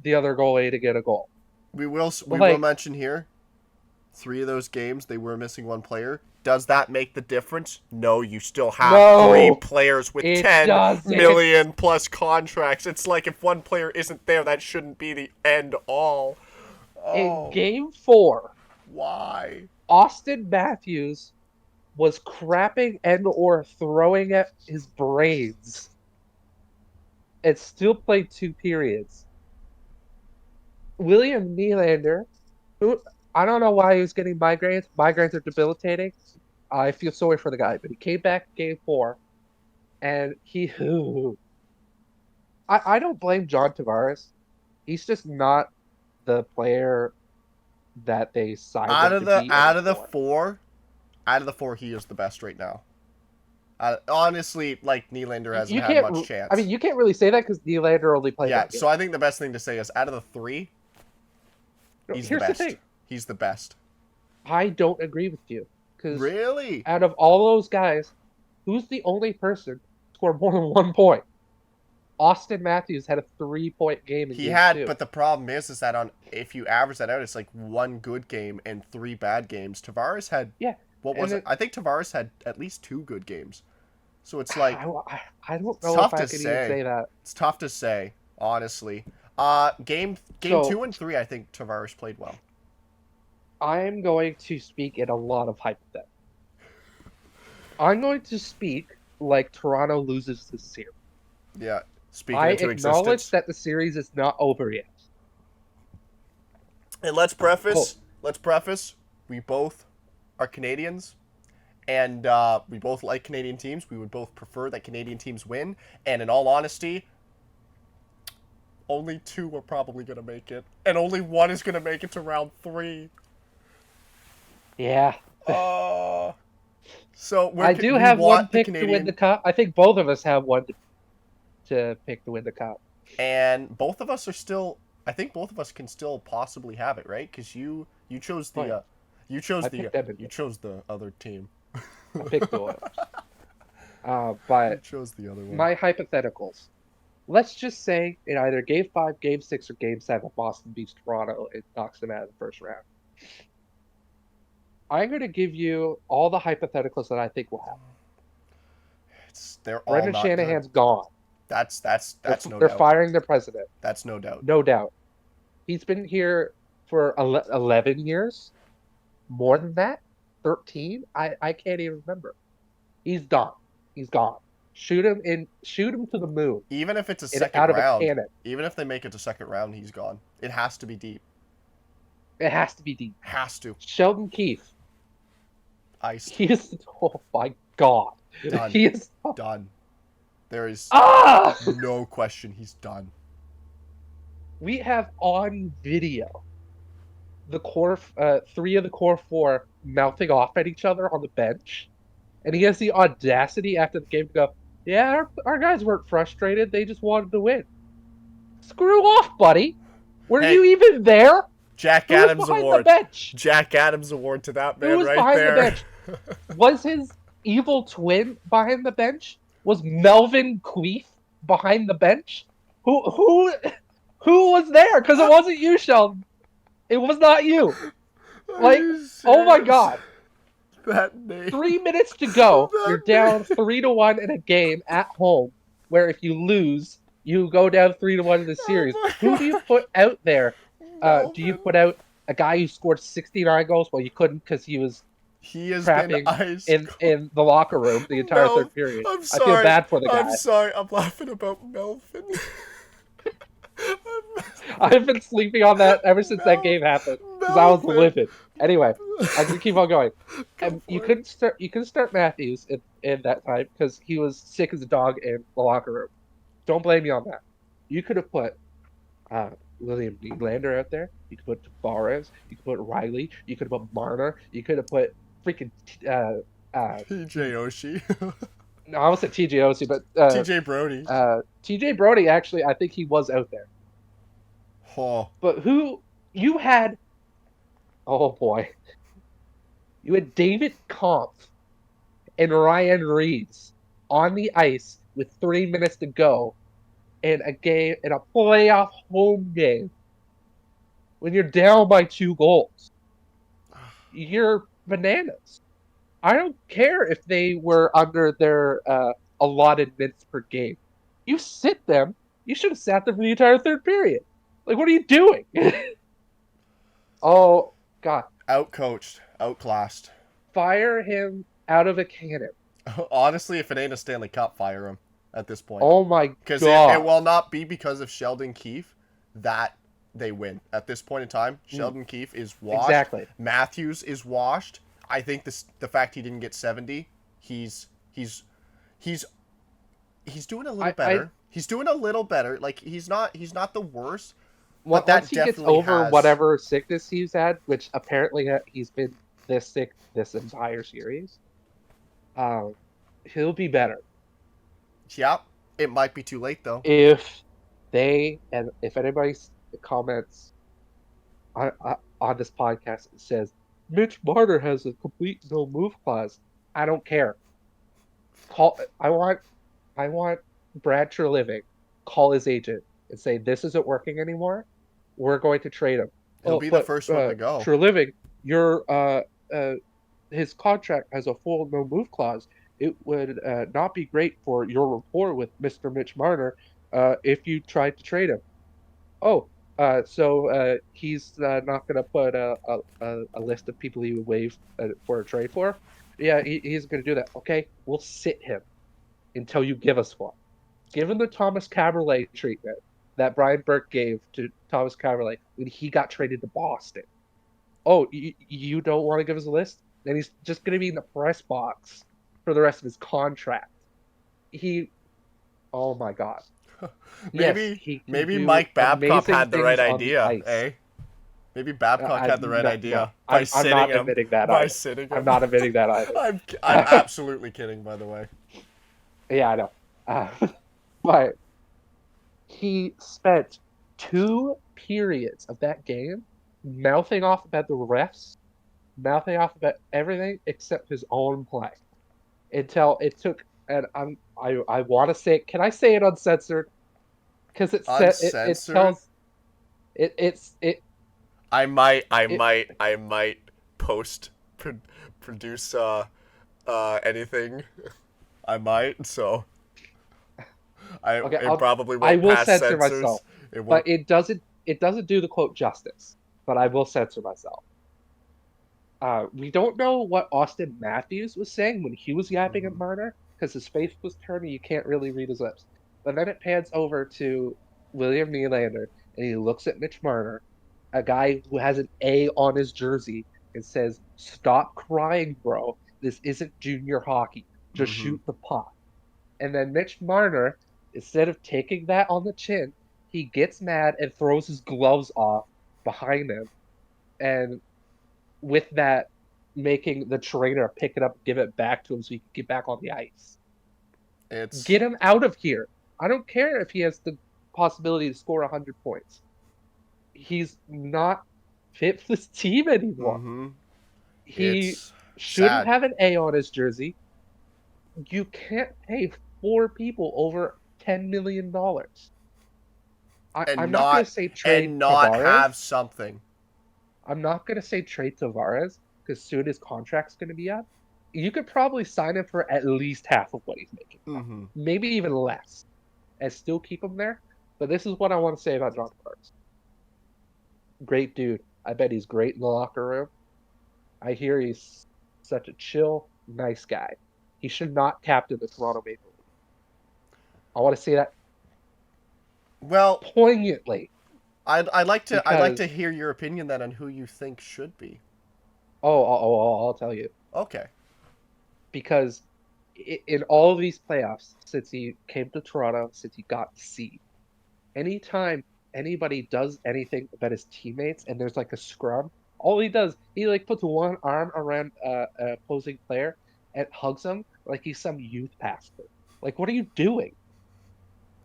the other goalie to get a goal. We will Like, mention here 3 of those games they were missing one player. Does that make the difference? No, you still have 3 no, players with it 10 doesn't. million plus contracts. It's like if one player isn't there, that shouldn't be the end all. In Oh, game 4, why? Austin Matthews was crapping and or throwing at his brains and still played 2 periods. William Nylander, who I don't know why he was getting migraines. Migraines are debilitating. I feel sorry for the guy, but he came back game 4 and I don't blame John Tavares. He's just not the player that they signed Out him of to the be out of the anymore. four, out of the four, he is the best right now. Honestly, like Nylander hasn't You had can't. much I mean, chance. you can't really say that because Nylander only played Yeah, one game. so I think the best thing to say is out of the 3, he's the Here's the best. thing. He's the best. I don't agree with you because Really? out of all those guys, who's the only person to score more than 1 point? Austin Matthews had a 3 point game in He game had, 2. but the problem is that on if you average that out, it's like 1 good game and 3 bad games. Tavares had Yeah, what and was it? then I think Tavares had at least 2 good games. So it's I, like I don't it's know if tough I to could even say. say that. It's tough to say, honestly. Game So 2 and 3, I think Tavares played well. I'm going to speak in a lot of hypotheticals. I'm going to speak like Toronto loses this series. Yeah, speaking I into acknowledge existence. that the series is not over yet. And Cool. let's preface, we both are Canadians, and we both like Canadian teams. We would both prefer that Canadian teams win. And in all honesty, only 2 are probably gonna make it, and only 1 is gonna make it to round 3. Yeah. Uh, so I do we have one want the pick to win the Canadian, cup. I think both of us have one to pick to win the cup. and both of us are still. I think both of us can still possibly have it, right? Because you chose Oh, the yeah. I picked you Edmonton. chose the other team. I picked the Oilers. You But chose the other one. my hypotheticals. Let's just say in either game 5, game 6, or game 7, Boston beats Toronto and knocks them out of the first round. I'm going to give you all the hypotheticals that I think will happen. They're all Brendan not good. Shanahan's gone. That's no They're doubt. firing their president. That's no doubt. No doubt. He's been here for 11 years. More than that? 13? I can't even remember. He's done. He's gone. Shoot him to the moon Even if it's a second out of a round, cannon. even if they make it to second round, he's gone. It has to be deep. It has to be deep. Has to. Sheldon Keefe. Iced. He is oh my god. Done. He is Done. There is Ah! no question he's done. We have on video the three of the core four mouthing off at each other on the bench, and he has the audacity after the game to go, "Yeah, our guys weren't frustrated. They just wanted to win." Screw off, buddy. Were Hey, you even there? Jack Who was Adams behind the Award. bench? Jack Adams Award to that Who man was right behind the there. bench? Was his evil twin behind the bench? Was Melvin Queef behind the bench? Who was there? Because it wasn't you, Sheldon. It was not you. Are Like, you oh my serious? god. That name. 3 minutes to go. That You're down name. 3-1 in a game at home, where if you lose, you go down 3-1 in the Oh series. my Who do you god. put out there? Do you Melvin. put out a guy who scored 69 goals? Well, you couldn't because he was He has been crapping ice in the locker room the entire Mel. third period. I'm I feel sorry. bad for the I'm guy. sorry. I'm laughing about Melvin. I've been sleeping on that ever since that Mel. game happened because I was Melvin. livid. Anyway, I'm gonna keep on going. Go You for it. couldn't start. You couldn't start Matthews in that time because he was sick as a dog in the locker room. Don't blame me on that. You could have put uh, William Nylander out there. You could put Tavares. You could put Riley. You could have put Marner. You could have put freaking TJ Oshie. no, I was at TJ Oshie, but TJ Brody. TJ Brody actually, I think he was out there. Oh. But who you had? Oh boy, you had David Kampf and Ryan Reeves on the ice with 3 minutes to go in a playoff home game when you're down by 2 goals. You're bananas. I don't care if they were under their allotted minutes per game. You sit them. You should have sat them for the entire third period. Like, what are you doing? Oh God, Outcoached. Outclassed. fire him out of a cannon. Honestly, if it ain't a Stanley Cup, fire him at this point. Oh my Because it God. will not be because of Sheldon Keefe that they win. At this point in time, Sheldon Keefe is washed. Exactly. Matthews is washed. I think the fact he didn't get 70, he's doing a little better. He's doing a little better. Like he's not the worst. But that Once he gets definitely over has whatever sickness he's had, which apparently he's been this sick this entire series, he'll be better. Yeah, it might be too late though. If if anybody comments on this podcast and says Mitch Marner has a complete no move clause, I don't care. I want Brad Treliving call his agent and say this isn't working anymore. We're going to trade him. He'll be the first one to go. Treliving, his contract has a full no move clause. It would not be great for your rapport with Mr. Mitch Marner if you tried to trade him. Oh, so he's not going to put a list of people he would waive for a trade for? Yeah, he's going to do that. Okay, we'll sit him until you give us one. Given the Thomas Caberlet treatment that Brian Burke gave to Thomas Caberlet when he got traded to Boston. Oh, you don't want to give us a list? Then he's just going to be in the press box for the rest of his contract. Oh my God. Maybe Yes, Mike Babcock had the right idea, eh? Maybe Babcock had the right idea by sitting I'm not him. admitting that By either. sitting him. I'm not admitting that either. I'm absolutely kidding, by the way. Yeah, I know. But he spent 2 periods of that game mouthing off about the refs, mouthing off about everything except his own play. Until it took, and I want to say, can I say it uncensored? Because it Uncensored? tells it. I might post produce anything. I might, so Okay, it probably won't I will pass censor censors. myself, It won't. but it doesn't do the quote justice. But I will censor myself. We don't know what Austin Matthews was saying when he was yapping at Marner because his face was turning. You can't really read his lips. But then it pans over to William Nylander, and he looks at Mitch Marner, a guy who has an A on his jersey, and says, "Stop crying, bro. This isn't junior hockey. Just shoot the puck." And then Mitch Marner, instead of taking that on the chin, he gets mad and throws his gloves off behind him. And with that, making the trainer pick it up and give it back to him so he can get back on the ice. It's Get him out of here. I don't care if he has the possibility to score 100 points. He's not fit for this team anymore. mm-hmm. He It's shouldn't sad. have an A on his jersey. You can't pay 4 people over $10 million. I'm And not going to not say trade and not have Tavares. something. I'm not going to say trade Tavares because soon his contract's going to be up. You could probably sign him for at least half of what he's making now, Mm-hmm. maybe even less, and still keep him there. But this is what I want to say about John Tavares. Great dude. I bet he's great in the locker room. I hear he's such a chill, nice guy. He should not captain the Toronto Maple Leafs. I want to say that Well, poignantly I'd like to because hear your opinion then on who you think should be. I'll tell you, Okay. because in all of these playoffs since he came to Toronto, since he got the seed, anytime anybody does anything about his teammates and there's like a scrum, all he does, he like puts one arm around a opposing player and hugs him like he's some youth pastor. Like, what are you doing?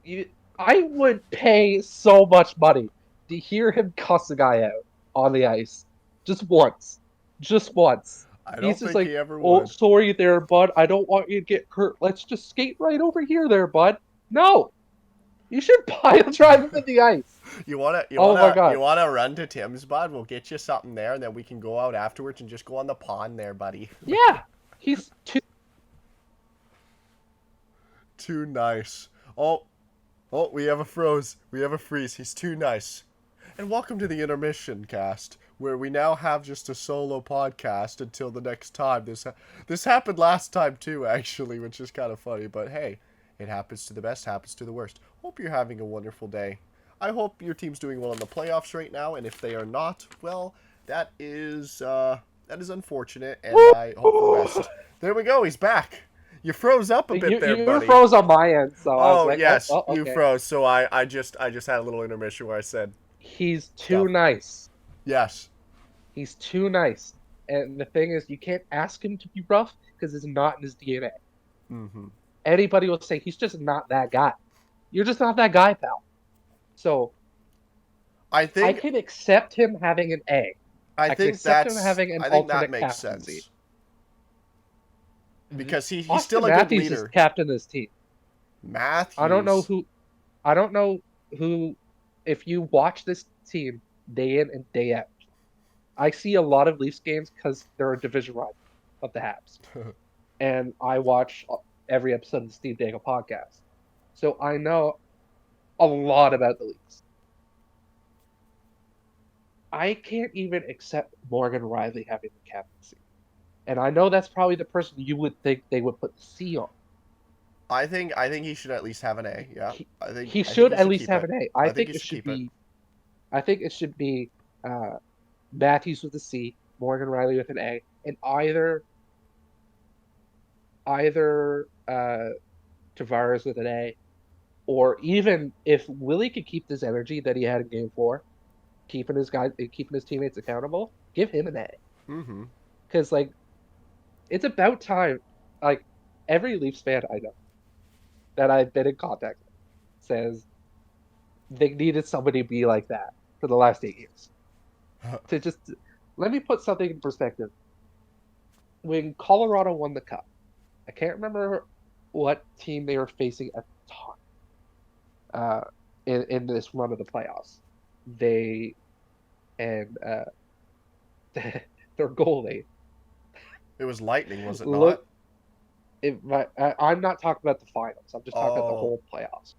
You, I would pay so much money to hear him cuss a guy out on the ice just once, just once. I He's don't just think like, he ever "Oh, would. sorry there, bud. I don't want you to get hurt. Let's just skate right over here, there, bud." No, you should pile drive him in the ice. You wanna you Oh my wanna you god. wanna run to Tim's, bud? We'll get you something there, and then we can go out afterwards and just go on the pond there, buddy. Yeah, he's too. Too nice. Oh, we have a froze. We have a freeze. He's too nice. And welcome to the intermission cast, where we now have just a solo podcast until the next time. This happened last time too, actually, which is kind of funny. But hey, it happens to the best, happens to the worst. Hope you're having a wonderful day. I hope your team's doing well in the playoffs right now, and if they are not, well, that is unfortunate, and I hope for the best. There we go. He's back. You froze up a bit there, You were buddy. froze on my end, so I was Oh like, oh, yes, oh, you okay. froze. So I just had a little intermission where I said He's too stuff. nice. Yes. He's too nice. And the thing is, you can't ask him to be rough because it's not in his DNA. Mm-hmm. Anybody will say he's just not that guy. You're just not that guy, pal. So I I think can accept him having an A. I I can think accept him that's having an I think that alternate makes captaincy. sense because he's Austin still a good Matthews is leader. captain this team. I don't know Matthews. who. I don't know who. If you watch this team day in and day out, I see a lot of Leafs games because they're a division rival of the Habs, and I watch every episode of the Steve Dangle podcast, so I know a lot about the Leafs. I can't even accept Morgan Riley having the captaincy, and I know that's probably the person you would think they would put the C on. I think he should at least have an A. Yeah. He, I think he I think should he at should least keep have it. an A. I I think think he it should should keep it. be. I think it should be Matthews with a C, Morgan Riley with an A, and either Tavares with an A, or even if Willie could keep this energy that he had in Game 4, keeping his teammates accountable, give him an A. Mm-hmm. Because like it's about time. Like every Leafs fan I know that I've been in contact with says they needed somebody to be like that for the last 8 years. To just let me put something in perspective. When Colorado won the cup, I can't remember what team they were facing at the time. In this run of the playoffs, they and their goalie It was lightning, was it not? look. I'm not talking about the finals. I'm just talking about the Oh, whole playoffs.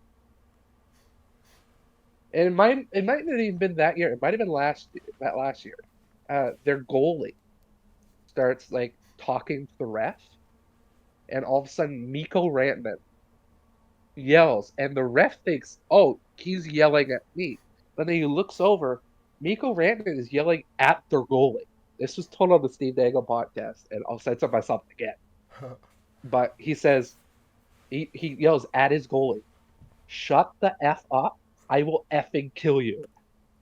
And it might not even been that year. It might have been last year. Their goalie starts like talking to the ref, and all of a sudden Mikko Rantanen yells, and the ref thinks, "Oh, he's yelling at me." But then he looks over, Mikko Rantanen is yelling at their goalie. This was told on the Steve Dangle podcast, and I'll censor myself again. But he says, he yells at his goalie, "Shut the f up! I will effing kill you!"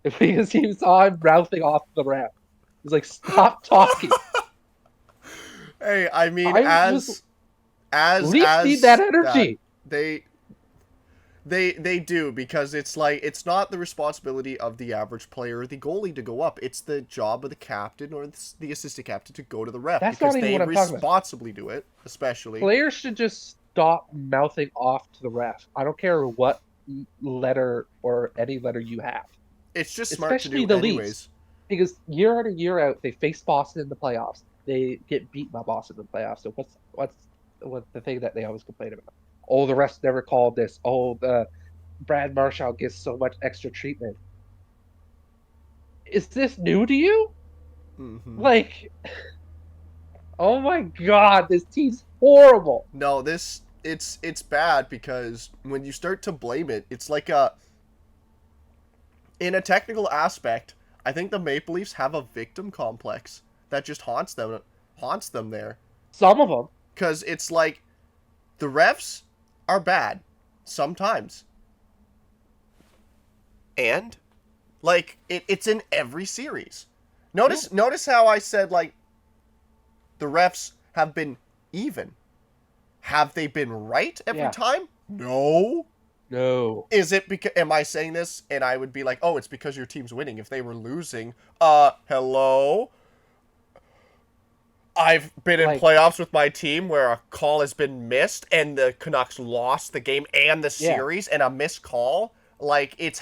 Because he saw him mouthing off the ref. He's like, "Stop talking." Hey, I mean, I'm just Leafs need that as that energy. they they do, because it's like, it's not the responsibility of the average player or the goalie to go up. It's the job of the captain or the assistant captain to go to the ref, That's not because even they what I'm talking about. responsibly do it, especially. Players should just stop mouthing off to the ref. I don't care what letter or any letter you have, It's just smart to especially do the Leafs, anyways. because year in and year out they face Boston in the playoffs. They get beat by Boston in the playoffs. So what's the thing that they always complain about? Oh, the refs never called this. Oh, the Brad Marchand gets so much extra treatment. Is this new to you? Hmm. Like, oh my God, this team's horrible. No, this it's bad, because when you start to blame it, it's like a in a technical aspect. I think the Maple Leafs have a victim complex that just haunts them there, Some of them, because it's like the refs are bad sometimes, and like it's in every series. yeah, Notice how I said, like, the refs have been even. Have they been right every yeah, time? No. no. Is it because, am I saying this and I would be like, "Oh, it's because your team's winning. If they were losing, hello? I've been in Like, playoffs with my team where a call has been missed and the Canucks lost the game and the yeah. series, and a missed call. Like, it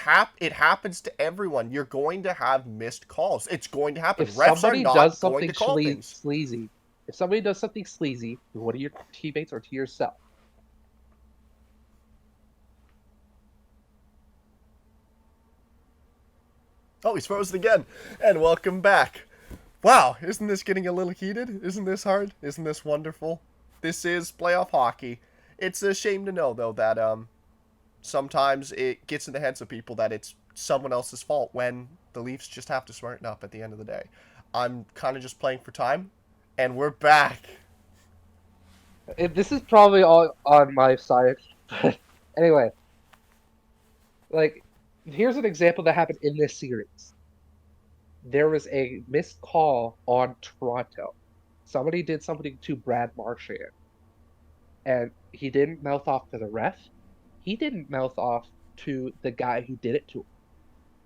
happens to everyone. You're going to have missed calls. It's going to happen. If Refs are somebody does not going something to call things. sleazy, if somebody does something sleazy to one of your teammates or to yourself, Oh, he's frozen again. And welcome back. Wow, isn't this getting a little heated? Isn't this hard? Isn't this wonderful? This is playoff hockey. It's a shame to know, though, that sometimes it gets in the heads of people that it's someone else's fault, when the Leafs just have to smarten up at the end of the day. I'm kind of just playing for time, and we're back. this is probably all on my side. But anyway, like, here's an example that happened in this series. There was a missed call on Toronto. Somebody did something to Brad Marchand, and he didn't mouth off to the ref. He didn't mouth off to the guy who did it to him.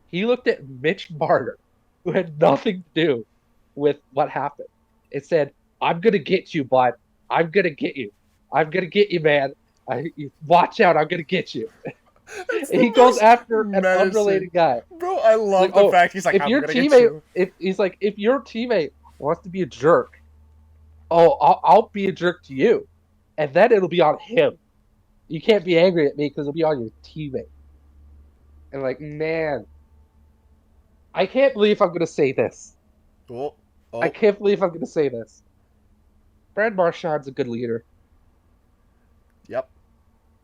He looked at Mitch Marner, who had nothing to do with what happened. It said, "I'm gonna get you, bud. I'm gonna get you. I'm gonna get you, man. Watch out. I'm gonna get you." It's And he the goes most after an menacing. unrelated guy. Bro, I He's like, love the "Oh, fact he's like, if I'm your gonna get teammate, you. if he's like, if your teammate wants to be a jerk, oh, I'll be a jerk to you, and then it'll be on him. You can't be angry at me because it'll be on your teammate." And like, man, I can't believe I'm gonna say this. Oh, I oh, can't believe I'm gonna say this. Brad Marchand's a good leader. yep,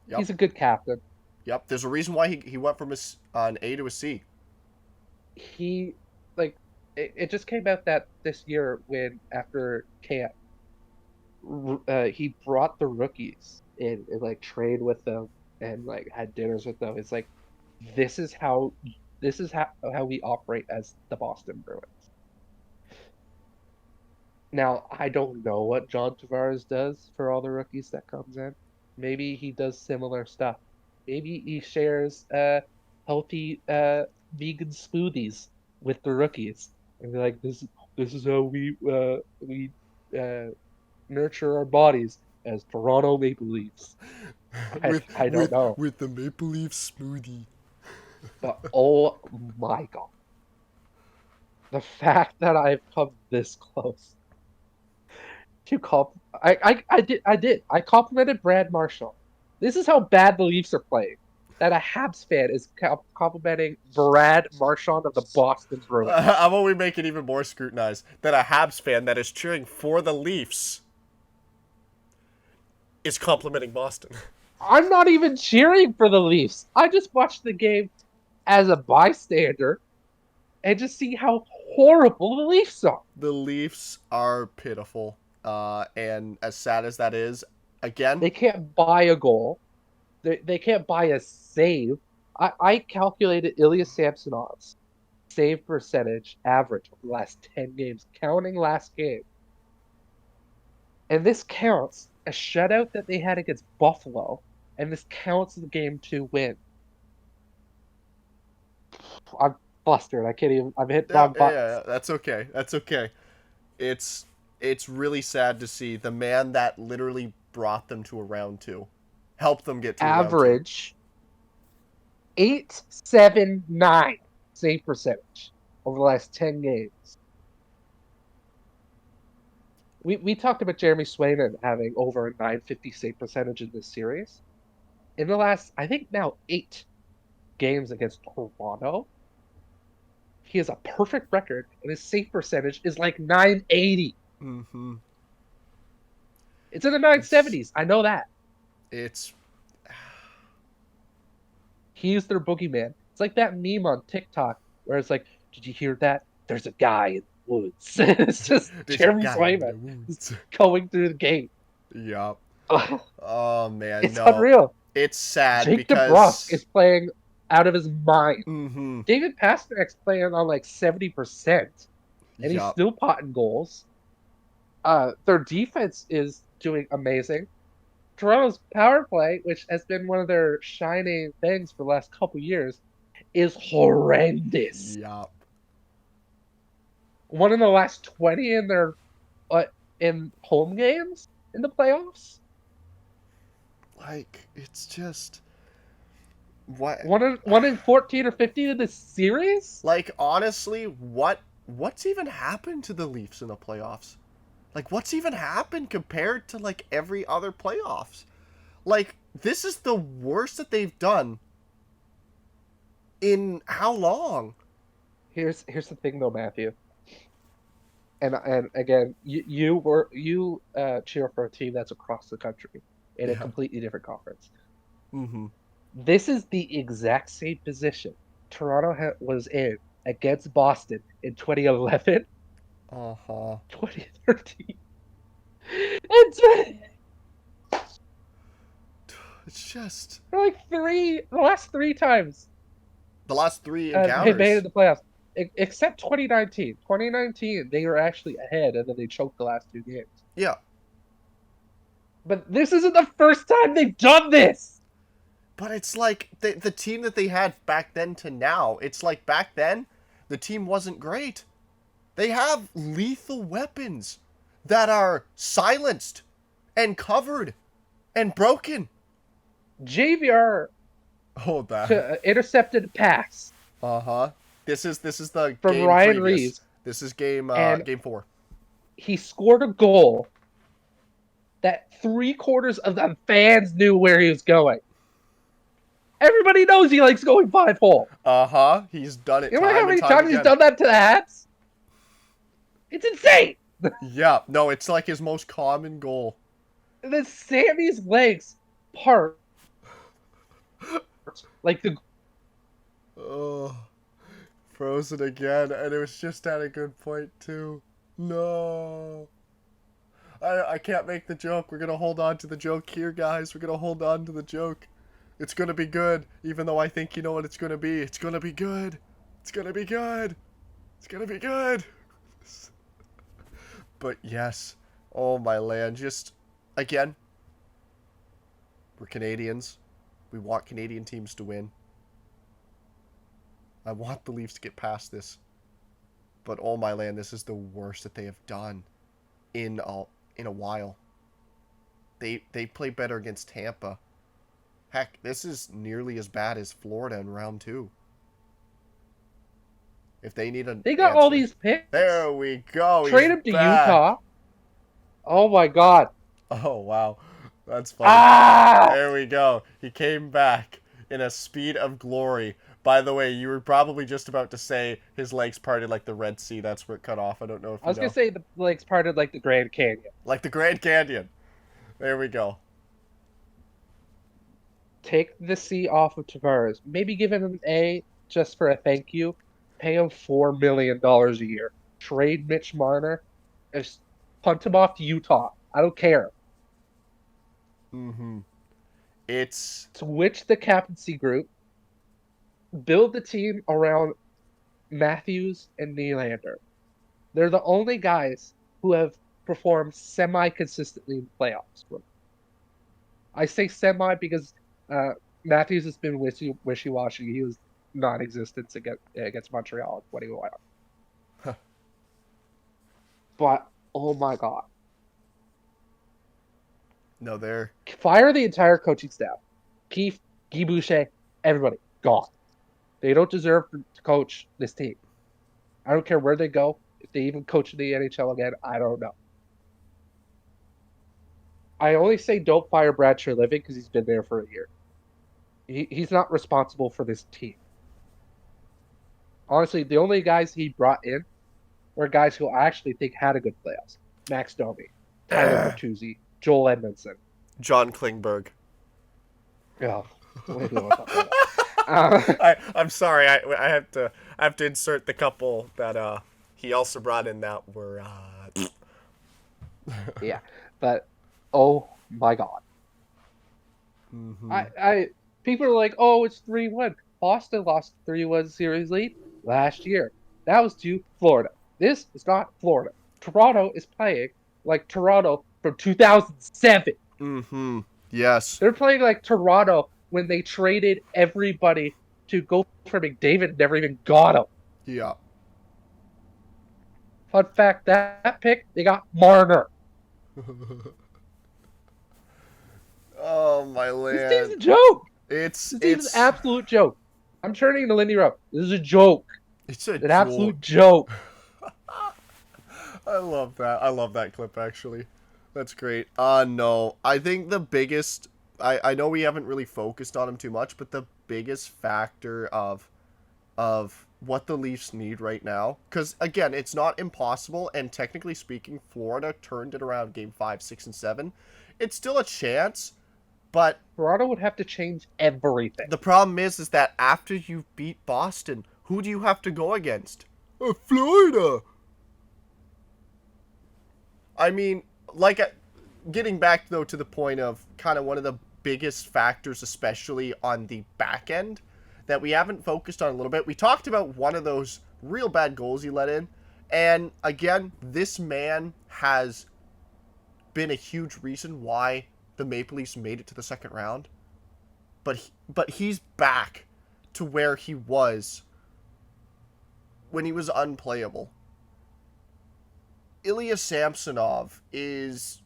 yep. He's a good captain. Yep, there's a reason why he went from an A to a C. He like it just came out that this year when after camp, he brought the rookies in and like trained with them and like had dinners with them. It's like this is how this is how we operate as the Boston Bruins. Now, I don't know what John Tavares does for all the rookies that comes in. Maybe he does similar stuff. Maybe he shares healthy vegan smoothies with the rookies and be like, this is how we uh, nurture our bodies as Toronto Maple Leafs. with I don't know, with the Maple Leaf smoothie. but oh my God, the fact that I've come this close to I complimented Brad Marshall. This is how bad the Leafs are playing. That a Habs fan is complimenting Brad Marchand of the Boston Bruins. How about we make it even more scrutinized? That a Habs fan that is cheering for the Leafs is complimenting Boston. I'm not even cheering for the Leafs. I just watched the game as a bystander and just see how horrible the Leafs are. The Leafs are pitiful, and as sad as that is, Again? They can't buy a goal. They can't buy a save. I calculated Ilya Samsonov's save percentage average over the last 10 games, counting last game. And this counts a shutout that they had against Buffalo, and this counts the game 2 win. I'm flustered. I can't even. I'm hitting Yeah, wrong yeah, buttons. yeah, that's okay. That's okay. It's it's really sad to see the man that literally brought them to a round two, helped them get to a round two. Average 879 save percentage over the last 10 games. We talked about Jeremy Swayman having over a 950 save percentage in this series. In the last, I think now 8 games against Toronto, he has a perfect record, and his save percentage is like 980. Mm-hmm. It's in the It's 970s. I know that. it's He's their boogeyman. It's like that meme on TikTok where it's like, did you hear that? There's a guy in the woods. It's just there's a Jeremy guy in Swayman the woods. going through the gate. Yup. Oh man, It's no. unreal. It's sad Jake DeBrusk because is playing out of his mind. mm-hmm. David Pasternak's playing on like 70%, and he's Yup. still potting goals. Their defense is doing amazing. Toronto's power play, which has been one of their shining things for the last couple years, is horrendous. Yup. One in the last 20 in their in home games in the playoffs. Like it's just what One in 14 or 15 in the series. like honestly, what's even happened to the Leafs in the playoffs? Like what's even happened compared to like every other playoffs? Like this is the worst that they've done in how long? Here's the thing though, Matthew. And again, you cheer for a team that's across the country in a Yeah. completely different conference. Mm-hmm. This is the exact same position Toronto was in against Boston in 2011, Uh-huh. 2013, and 20, It's just for like the last 3 times the last three they made it encounters. in the playoffs. Except 2019. 2019, they were actually ahead, and then they choked the last 2 games. Yeah. But this isn't the first time they've done this. But it's like the team that they had back then to now, it's like back then, the team wasn't great. They have lethal weapons that are silenced and covered and broken. JVR Hold that. intercepted a pass Uh-huh. This is the from game Ryan previous. Reeves, This is game and game 4. he scored a goal that 3/4 of the fans knew where he was going. Everybody knows he likes going 5-hole. Uh-huh. He's done it You know how time and many time times he's again. done that to the Habs? It's insane. Yeah. No, it's like his most common goal. And then Sammy's legs part like the Oh. Frozen again, and it was just at a good point too. No. I can't make the joke. We're gonna hold on to the joke here, guys. We're gonna hold on to the joke. It's gonna be good, even though I think you know what it's gonna be. It's gonna be good. It's gonna be good. It's gonna be good. But yes. Oh my land. Just again. We're Canadians. We want Canadian teams to win. I want the Leafs to get past this. But oh my land, this is the worst that they have done in a while. They play better against Tampa. Heck, this is nearly as bad as Florida in round 2. If they need an they got answer. all these picks. There we go. Trade He's him to back. Utah. Oh my god. Oh wow. That's funny. Ah! There we go. He came back in a speed of glory. By the way, you were probably just about to say his legs parted like the Red Sea. That's where it cut off. I don't know if you I was know. gonna say the legs parted like the Grand Canyon. Like the Grand Canyon. There we go. Take the C off of Tavares. Maybe give him an A just for a thank you. Pay him $4 million a year. Trade Mitch Marner. Just punt him off to Utah. I don't care. Mm-hmm. It's Switch the captaincy group, build the team around Matthews and Nylander. They're the only guys who have performed semi-consistently in playoffs. I say semi because uh, Matthews has been wishy-washy. He was non-existent against Montreal in 2021. But oh my God, no there. fire the entire coaching staff. Keefe, Guy Boucher, everybody gone. They don't deserve to coach this team. I don't care where they go. If they even coach in the NHL again, I don't know. I only say don't fire Brad Treliving because he's been there for a year. He's not responsible for this team. Honestly, the only guys he brought in were guys who I actually think had a good playoffs. Max Domi, Tyler Bertuzzi, Joel Edmondson. John Klingberg. Oh, we don't talk about that. I'm sorry. I have to insert the couple that he also brought in that were Yeah, but oh my God. mm-hmm. I people are like, oh, it's 3-1. Boston lost 3-1 series lead last year. That was to Florida. This is not Florida. Toronto is playing like Toronto from 2007. Mm-hmm. Yes. They're playing like Toronto when they traded everybody to go for McDavid and never even got him. Yeah. Fun fact, that pick, they got Marner. Oh my This team's land. a joke. It's This team's an absolute joke. I'm turning to Lindy Rupp. This is a joke. It's a An joke. absolute joke. I love that. I love that clip actually. That's great. No. I think the biggest I know we haven't really focused on him too much, but the biggest factor of what the Leafs need right now, because again, it's not impossible, and technically speaking, Florida turned it around game 5, 6, and 7. It's still a chance, but Toronto would have to change everything. the problem is that after you beat Boston, who do you have to go against? Florida. I mean, getting back though to the point of kind of one of the biggest factors, especially on the back end, that we haven't focused on a little bit. We talked about one of those real bad goals he let in, and again, this man has been a huge reason why the Maple Leafs made it to the second round. But he's back to where he was when he was unplayable. Ilya Samsonov is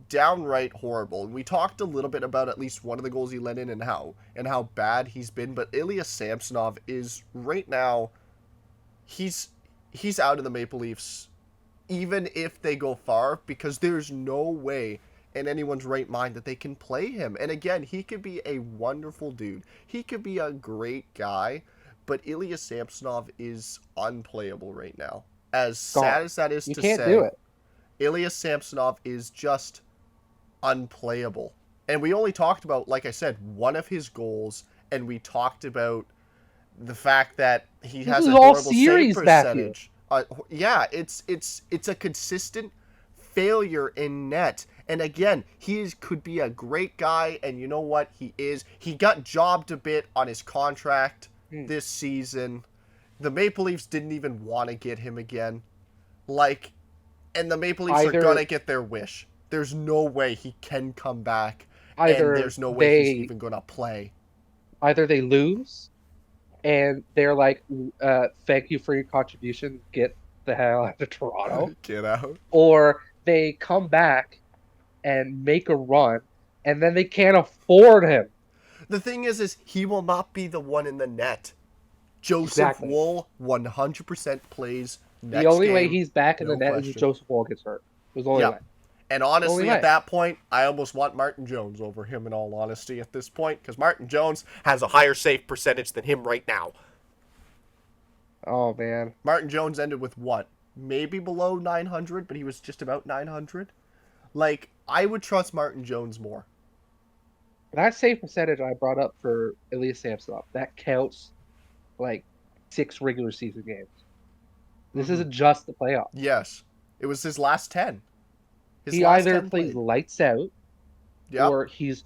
downright horrible. And we talked a little bit about at least one of the goals he let in and how bad he's been, but Ilya Samsonov is right now he's out of the Maple Leafs even if they go far, because there's no way in anyone's right mind that they can play him. And again, he could be a wonderful dude. He could be a great guy, but Ilya Samsonov is unplayable right now. As sad as that is you to can't say, do it. Ilya Samsonov is just unplayable. And we only talked about, like I said, one of his goals, and we talked about the fact that he has a horrible save percentage. Yeah, it's a consistent failure in net. And again, could be a great guy, and you know what? He is. He got jobbed a bit on his contract this season. The Maple Leafs didn't even want to get him again. And the Maple Leafs are going to get their wish. There's no way he can come back, and there's no way he's even going to play. Either they lose, and they're like, thank you for your contribution, get the hell out of Toronto. Get out. Or they come back and make a run, and then they can't afford him. The thing is he will not be the one in the net. Joseph Woll 100% plays next game. The only way he's back in the net is if Joseph Woll gets hurt. It was the only way. And honestly, at that point, I almost want Martin Jones over him, in all honesty, at this point, because Martin Jones has a higher save percentage than him right now. Oh, man. Martin Jones ended with what? Maybe below 900, but he was just about 900. I would trust Martin Jones more. That save percentage I brought up for Ilya Samsonov, that counts 6 regular season games. This isn't just the playoffs. Yes. It was his last 10. He either plays lights out, Yep. or he's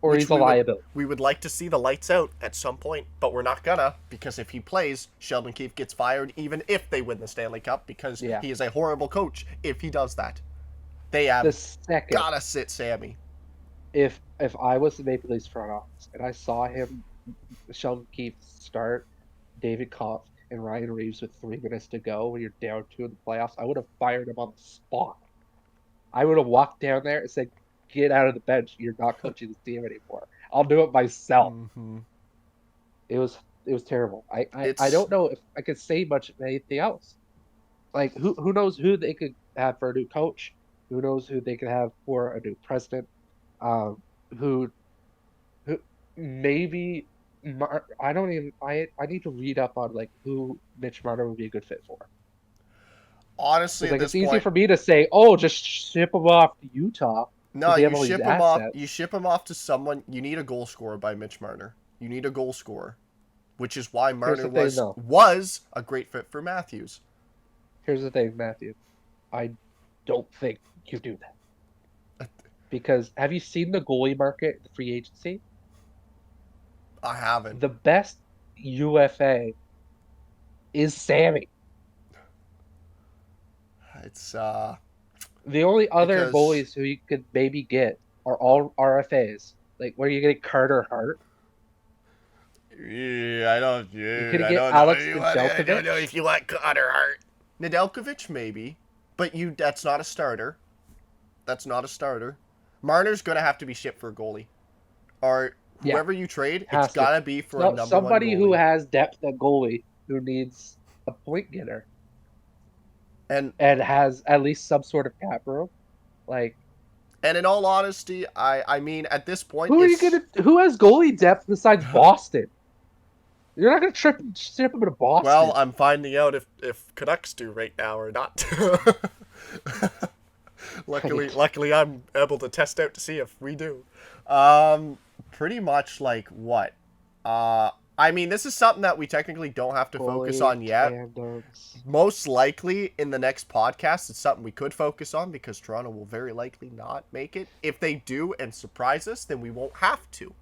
Which a liability. we would like to see the lights out at some point, but we're not gonna, because if he plays, Sheldon Keefe gets fired even if they win the Stanley Cup, because Yeah. he is a horrible coach if he does that. They The have second gotta sit Sammy. if I was the Maple Leafs front office and I saw him Sheldon Keefe start David Koff and Ryan Reeves with 3 minutes to go when you're down 2 in the playoffs, I would have fired him on the spot. I would have walked down there and said, "Get out of the bench. You're not coaching this team anymore. I'll do it myself." Mm-hmm. It was terrible. I It's don't know if I could say much of anything else. Like who knows who they could have for a new coach? Who knows who they could have for a new president? Um, who who maybe I don't even I need to read up on like who Mitch Marner would be a good fit for. honestly Because at like this it's easy point, for me to say, oh, just ship him off to Utah because no, they have you all these ship him off. You assets. ship him off to someone. You need a goal scorer by Mitch Marner. You need a goal scorer, which is why Here's Marner the thing, though. was a great fit for Matthews. Here's the thing, Matthew. I don't think you do that because have you seen the goalie market, the free agency? I haven't. The best UFA is Sammy. It's The only other because goalies who you could maybe get are all RFAs. Like, where are you getting Carter Hart? yeah, I don't. You Yeah, could I get don't know. Alex I don't know Nedeljkovic. if you want Connor Hart. Nedeljkovic maybe, but that's not a starter. That's not a starter. Marner's gonna have to be shipped for a goalie, or Yeah, whoever you trade. It's has to. gotta be for a So number one somebody who goalie. has depth at goalie who needs a point getter And and has at least some sort of cap room. Like, in all honesty, I mean at this point who are you it's gonna? Who has goalie depth besides Boston? You're not gonna ship him to well, Boston. I'm finding out if Canucks do right now or not. luckily, Right. luckily, I'm able to test out to see if we do. Um, Pretty much like what? I mean, this is something that we technically don't have to focus Goalie on yet. tandems. Most likely in the next podcast, it's something we could focus on because Toronto will very likely not make it. If they do and surprise us, then we won't have to.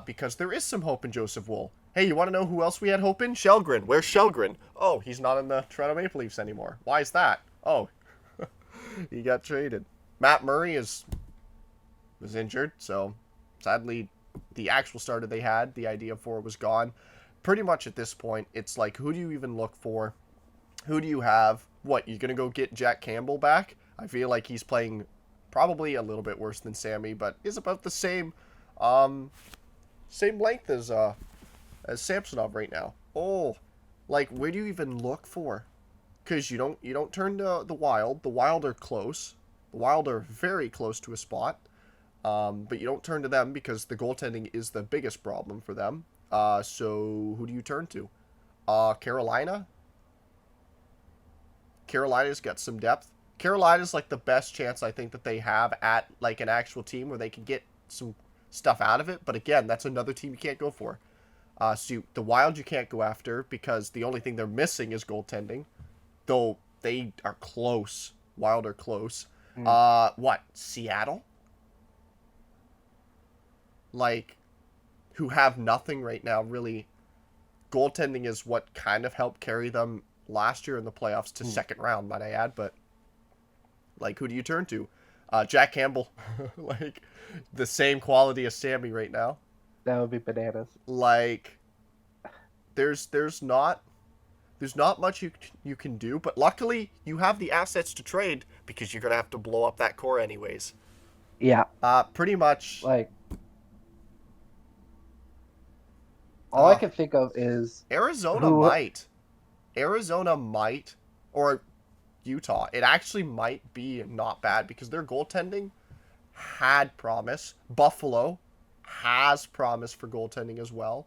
Because there is some hope in Joseph Wool. Hey, you want to know who else we had hope in? Shelgren. Where's Shelgren? Oh, he's not in the Toronto Maple Leafs anymore. Why is that? Oh, he got traded. Matt Murray was injured, so sadly, the actual starter they had, the idea for, was gone. Pretty much at this point, it's like, who do you even look for? Who do you have? What, you gonna go get Jack Campbell back? I feel like he's playing probably a little bit worse than Sammy, but is about the same length as Samsonov right now. Oh, like where do you even look for? Because you don't turn to the Wild. The Wild are close. The Wild are very close to a spot. But you don't turn to them because the goaltending is the biggest problem for them. So who do you turn to? Carolina. Carolina's got some depth. Carolina's like the best chance I think that they have at like an actual team where they can get some stuff out of it. But again, that's another team you can't go for. The Wild you can't go after because the only thing they're missing is goaltending. Though they are close. Wild are close. Mm. What? Seattle? Like, who have nothing right now, really. Goaltending is what kind of helped carry them last year in the playoffs to second round, might I add. But, like, who do you turn to? Jack Campbell. Like, the same quality as Sammy right now. That would be bananas. Like, there's not much you can do, but luckily you have the assets to trade because you're gonna have to blow up that core anyways. Yeah. Pretty much. Like, all I can think of is Arizona might, or Utah. It actually might be not bad because their goaltending had promise. Buffalo has promise for goaltending as well.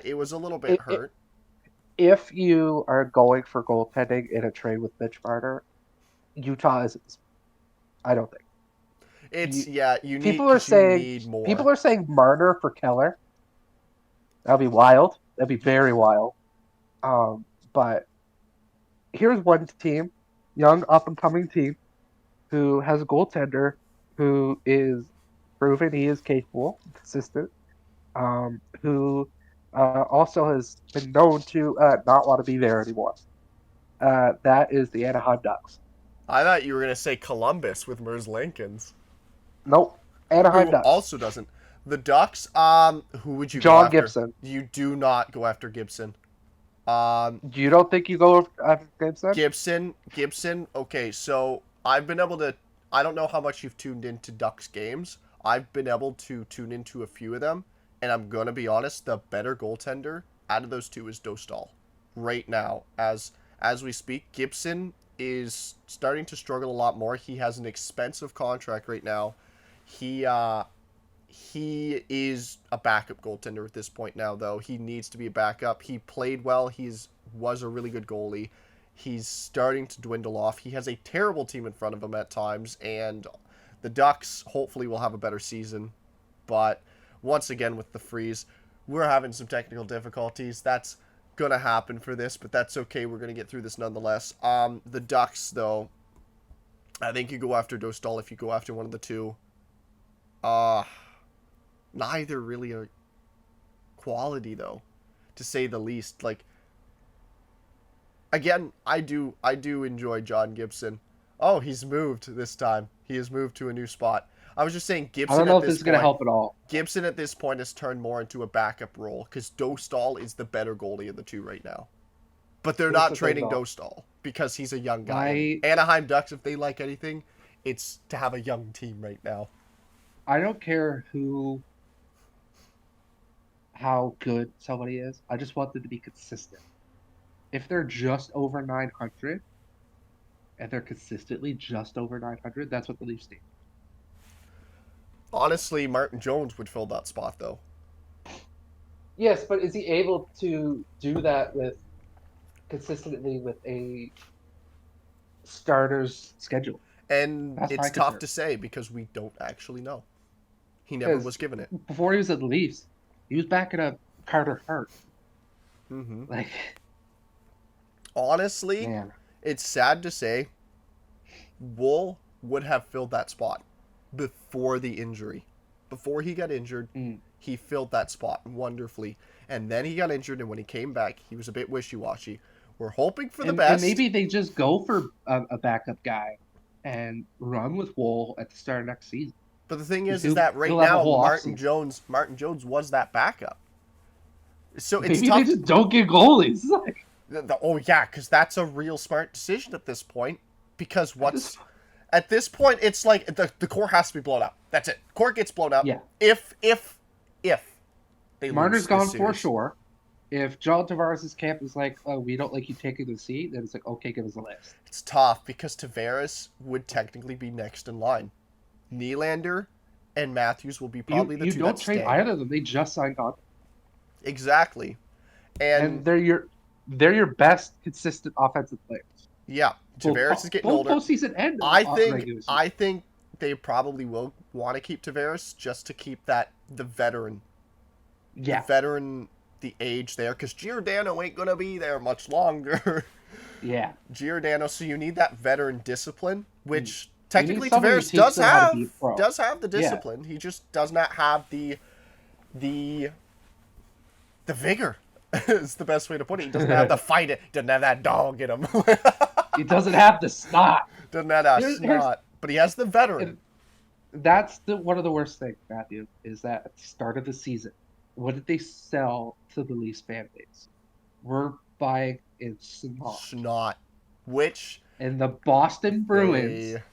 It was a little bit hurt. If you are going for goaltending in a trade with Mitch Marner, Utah is. I don't think. You People are saying need more. people are saying Marner for Keller. That'd be wild. That'd be very wild. But here's one team, young up and coming team, who has a goaltender who is proven he is capable, consistent, who also has been known to not want to be there anymore. That is the Anaheim Ducks. I thought you were gonna say Columbus with Mers Linkens, Nope, Anaheim who Ducks. also doesn't. The Ducks. Who would you go John after? Gibson. You do not go after Gibson. Um, You don't think you go after Gibson? Gibson. Okay, so I've been able to. I don't know how much you've tuned into Ducks games. I've been able to tune into a few of them, and I'm gonna be honest. The better goaltender out of those two is Dostal. Right now, as we speak, Gibson is starting to struggle a lot more. He has an expensive contract right now. He is a backup goaltender at this point now, though. He needs to be a backup. He played well. He's was a really good goalie. He's starting to dwindle off. He has a terrible team in front of him at times, and the Ducks hopefully will have a better season. But once again, with the freeze, we're having some technical difficulties. That's gonna happen for this, but that's okay. We're gonna get through this nonetheless. The Ducks, though, I think you go after Dostal if you go after one of the two. Uh Neither really are quality though, to say the least. Like, again, I do enjoy John Gibson. Oh, he's moved this time. He has moved to a new spot. I was just saying I don't Gibson know at if this this is gonna point. help at all. Gibson at this point has turned more into a backup role because Dostal is the better goalie of the two right now. But they're Here's not the thing, trading though. Dostal because he's a young guy. I Anaheim Ducks, if they like anything, it's to have a young team right now. I don't care how good somebody is. I just want them to be consistent. If they're just over 900 and they're consistently just over 900, that's what the Leafs need. Honestly, Martin Jones would fill that spot though. Yes, but is he able to do that with consistently with a starter's schedule? And That's it's my tough concern. to say because we don't actually know. He never Because was given it. before he was at the Leafs, he was backing up Carter Hart. Mm-hmm. Like, Honestly, man, it's sad to say, Wool would have filled that spot before the injury. Before he got injured, mm. he filled that spot wonderfully. And then he got injured, and when he came back, he was a bit wishy-washy. We're hoping for the And best. maybe they just go for a backup guy and run with Wool at the start of next season. But the thing is He'll, that right he'll have a now, whole Martin offseason. Jones was that backup. So it's Maybe they tough. just don't get goalies. Like, Oh yeah, because that's a real smart decision at this point. Because I just, what's at this point, it's like the core has to be blown up. That's it. Core gets blown up. yeah. If they Marner's lose gone this for series. sure. If John Tavares' camp is like, oh, we don't like you taking the seat, then it's like, okay, give us a list. It's tough because Tavares would technically be next in line. Nylander and Matthews will be probably the You two don't that trade stay. either of them. They just signed on, Exactly. and And they're your best consistent offensive players. yeah, Tavares is getting Both older. postseason and I regular think season. I think they probably will want to keep Tavares just to keep the veteran, Yeah, the age there, because Giordano ain't gonna be there much longer. yeah. Giordano, so you need that veteran discipline, which You need technically somebody who Tavares teaches them how to be a pro. does have the Yeah. discipline. He just does not have the vigor. Is the best way to put it. He doesn't have the fight. It doesn't have that dog in him. He doesn't have the snot. Doesn't have that Here's- snot, but he has the veteran. That's one of the worst things, Matthew, is that at the start of the season, what did they sell to the Leafs fan base? We're buying in snot. Snot, which And the Boston Bruins, they,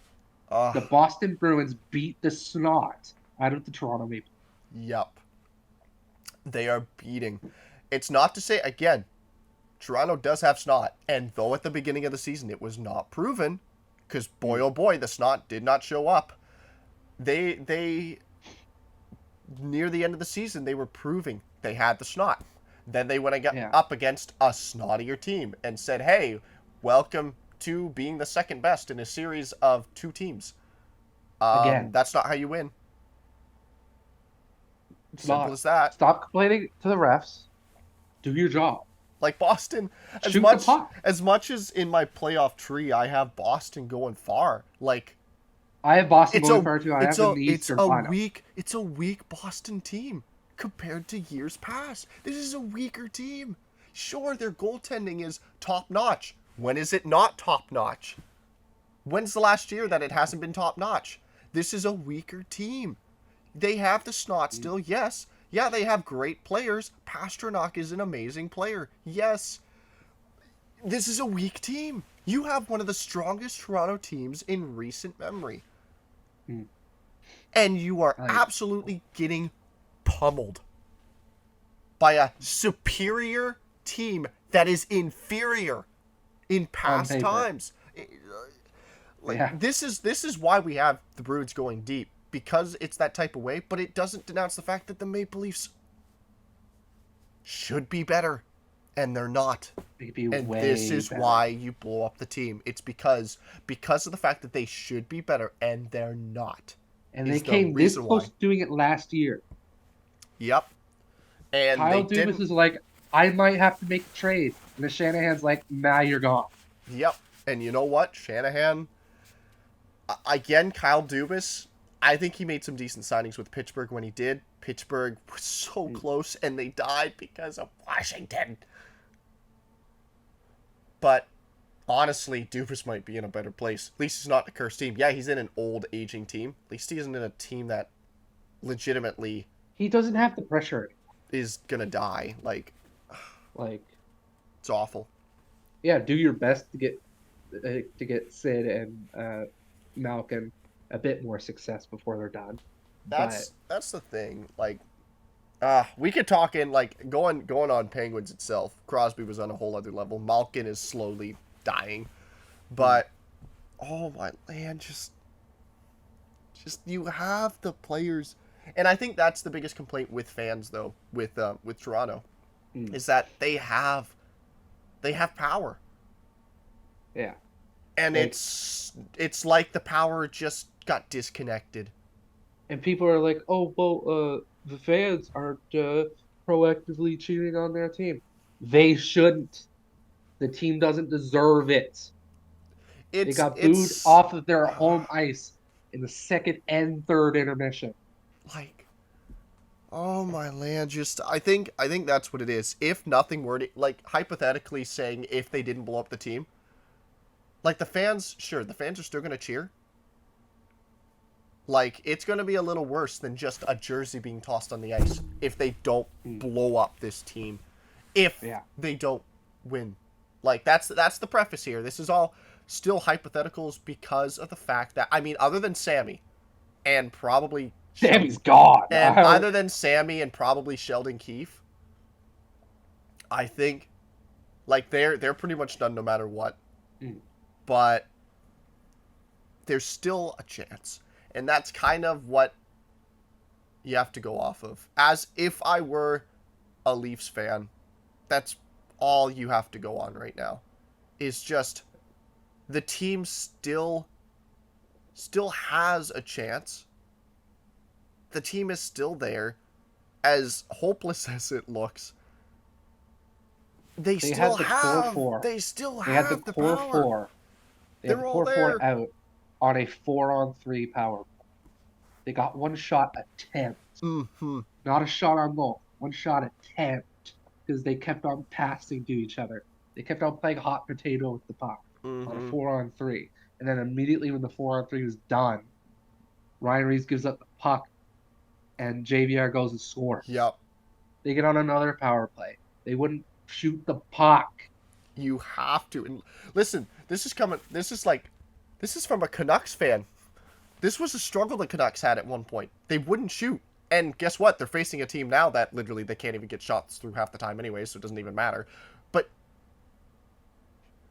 uh, the Boston Bruins beat the snot out of the Toronto Maple. yup, they are beating. It's not to say again, Toronto does have snot, and though at the beginning of the season it was not proven, because boy oh boy, the snot did not show up. They near the end of the season they were proving they had the snot. Then they went Yeah. up against a snottier team and said, "Hey, welcome to being the second best in a series of two teams." Again. That's not how you win. Simple Not- as that. Stop complaining to the refs. Do your job. Like Boston, Shoot the puck. as much as in my playoff tree I have Boston going far. Like I have Boston It's going a far too. I have them in the Eastern final. it's a weak Boston team compared to years past. This is a weaker team. Sure, their goaltending is top notch. When is it not top notch? When's the last year that it hasn't been top notch? This is a weaker team. They have the snot still, yes. Yeah, they have great players. Pasternak is an amazing player. Yes. This is a weak team. You have one of the strongest Toronto teams in recent memory. Mm. And you are Like, absolutely getting pummeled by a superior team that is inferior in past paper. times. Yeah. This is why we have the Bruins going deep, because it's that type of way, but it doesn't denounce the fact that the Maple Leafs should be better, and they're not. And this is better. why you blow up the team. It's because of the fact that they should be better and they're not. And they came this close why. to doing it last year. Yep. And Kyle they Dubas didn't. is like, I might have to make a trade. And the Shanahan's like, nah, you're gone. Yep. And you know what? Shanahan, again, Kyle Dubas, I think he made some decent signings with Pittsburgh when he did. Pittsburgh was so close and they died because of Washington. But honestly, Dubas might be in a better place. At least he's not a cursed team. Yeah, he's in an old, aging team. At least he isn't in a team that legitimately He doesn't have the pressure. is gonna die. Like, it's awful. Yeah, do your best to get Sid and Malkin a bit more success before they're done. That's the thing. Like, we could talk in like going on Penguins itself. Crosby was on a whole other level. Malkin is slowly dying, but oh my land, just you have the players, and I think that's the biggest complaint with fans though with Toronto, is that they have power. Yeah, and it's like the power just got disconnected. And people are like, oh well, the fans aren't proactively cheering on their team. They shouldn't. The team doesn't deserve it. They got booed off of their home ice in the second and third intermission. Like, oh my land, just I think that's what it is. If nothing were to, like, hypothetically saying, if they didn't blow up the team, like, the fans are still gonna cheer. Like, it's gonna be a little worse than just a jersey being tossed on the ice if they don't blow up this team. If they don't win. Like, that's the preface here. This is all still hypotheticals because of the fact that, I mean, other than Sammy and probably Sammy's gone. And other than Sammy and probably Sheldon Keefe, I think, like, they're pretty much done no matter what. But there's still a chance. And that's kind of what you have to go off of. As if I were a Leafs fan, that's all you have to go on right now. Is just the team still has a chance. The team is still there. As hopeless as it looks, they still have the core power. Four. They had the core four out on a 4-on-3 power play. They got one shot attempt. Not a shot on goal. One shot attempt. Because they kept on passing to each other. They kept on playing hot potato with the puck on a 4-on-3. And then immediately when the 4-on-3 was done, Ryan Reeves gives up the puck and JVR goes and scores. Yep. They get on another power play. They wouldn't shoot the puck. You have to. And listen, this is from a Canucks fan. This was a struggle the Canucks had at one point. They wouldn't shoot. And guess what? They're facing a team now that literally they can't even get shots through half the time anyway, so it doesn't even matter. But,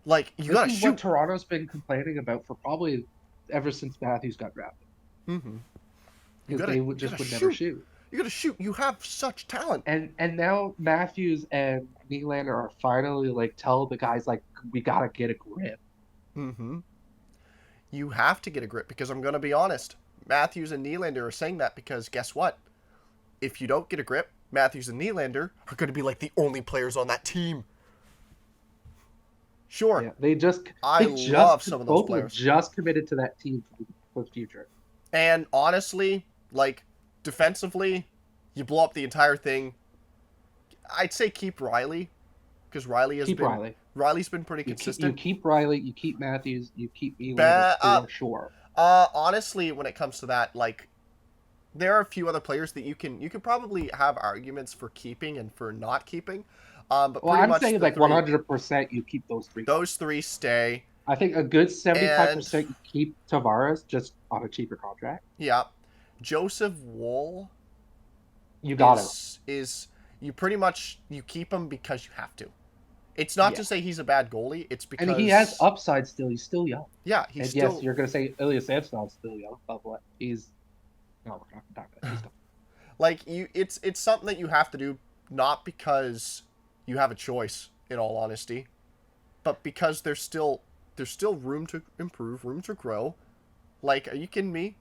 like, you gotta shoot. This is what Toronto's been complaining about for probably ever since Matthews got drafted. Because they would never shoot. You gotta shoot. You have such talent. And now Matthews and Nylander are finally, like, tell the guys, like, we gotta get a grip. You have to get a grip, because I'm gonna be honest. Matthews and Nylander are saying that because guess what? If you don't get a grip, Matthews and Nylander are going to be like the only players on that team. Sure. Yeah, I love some of those players. Just committed to that team for the future. And honestly, like, defensively, you blow up the entire thing. I'd say keep Riley, because Keep Riley. Riley's been pretty You consistent. keep Riley. You keep Matthews. You keep Nylander Ba- uh, for sure. Honestly, when it comes to that, like, there are a few other players that you can probably have arguments for keeping and for not keeping. But Well, pretty I'm much saying the like three, 100% you keep those three guys. those three stay. I think a good And 75% you keep Tavares just on a cheaper contract. yeah, Joseph Woll You got him. is you pretty much you keep him because you have to. It's not Yeah. to say he's a bad goalie. It's because And he has upside still. He's still young. yeah, he's And still yes, you're going to say Ilya Samsonov's still young, but what? He's no, we're not talking about. He's still. like you. It's something that you have to do, not because you have a choice. In all honesty, but because there's still room to improve, room to grow. Like, are you kidding me?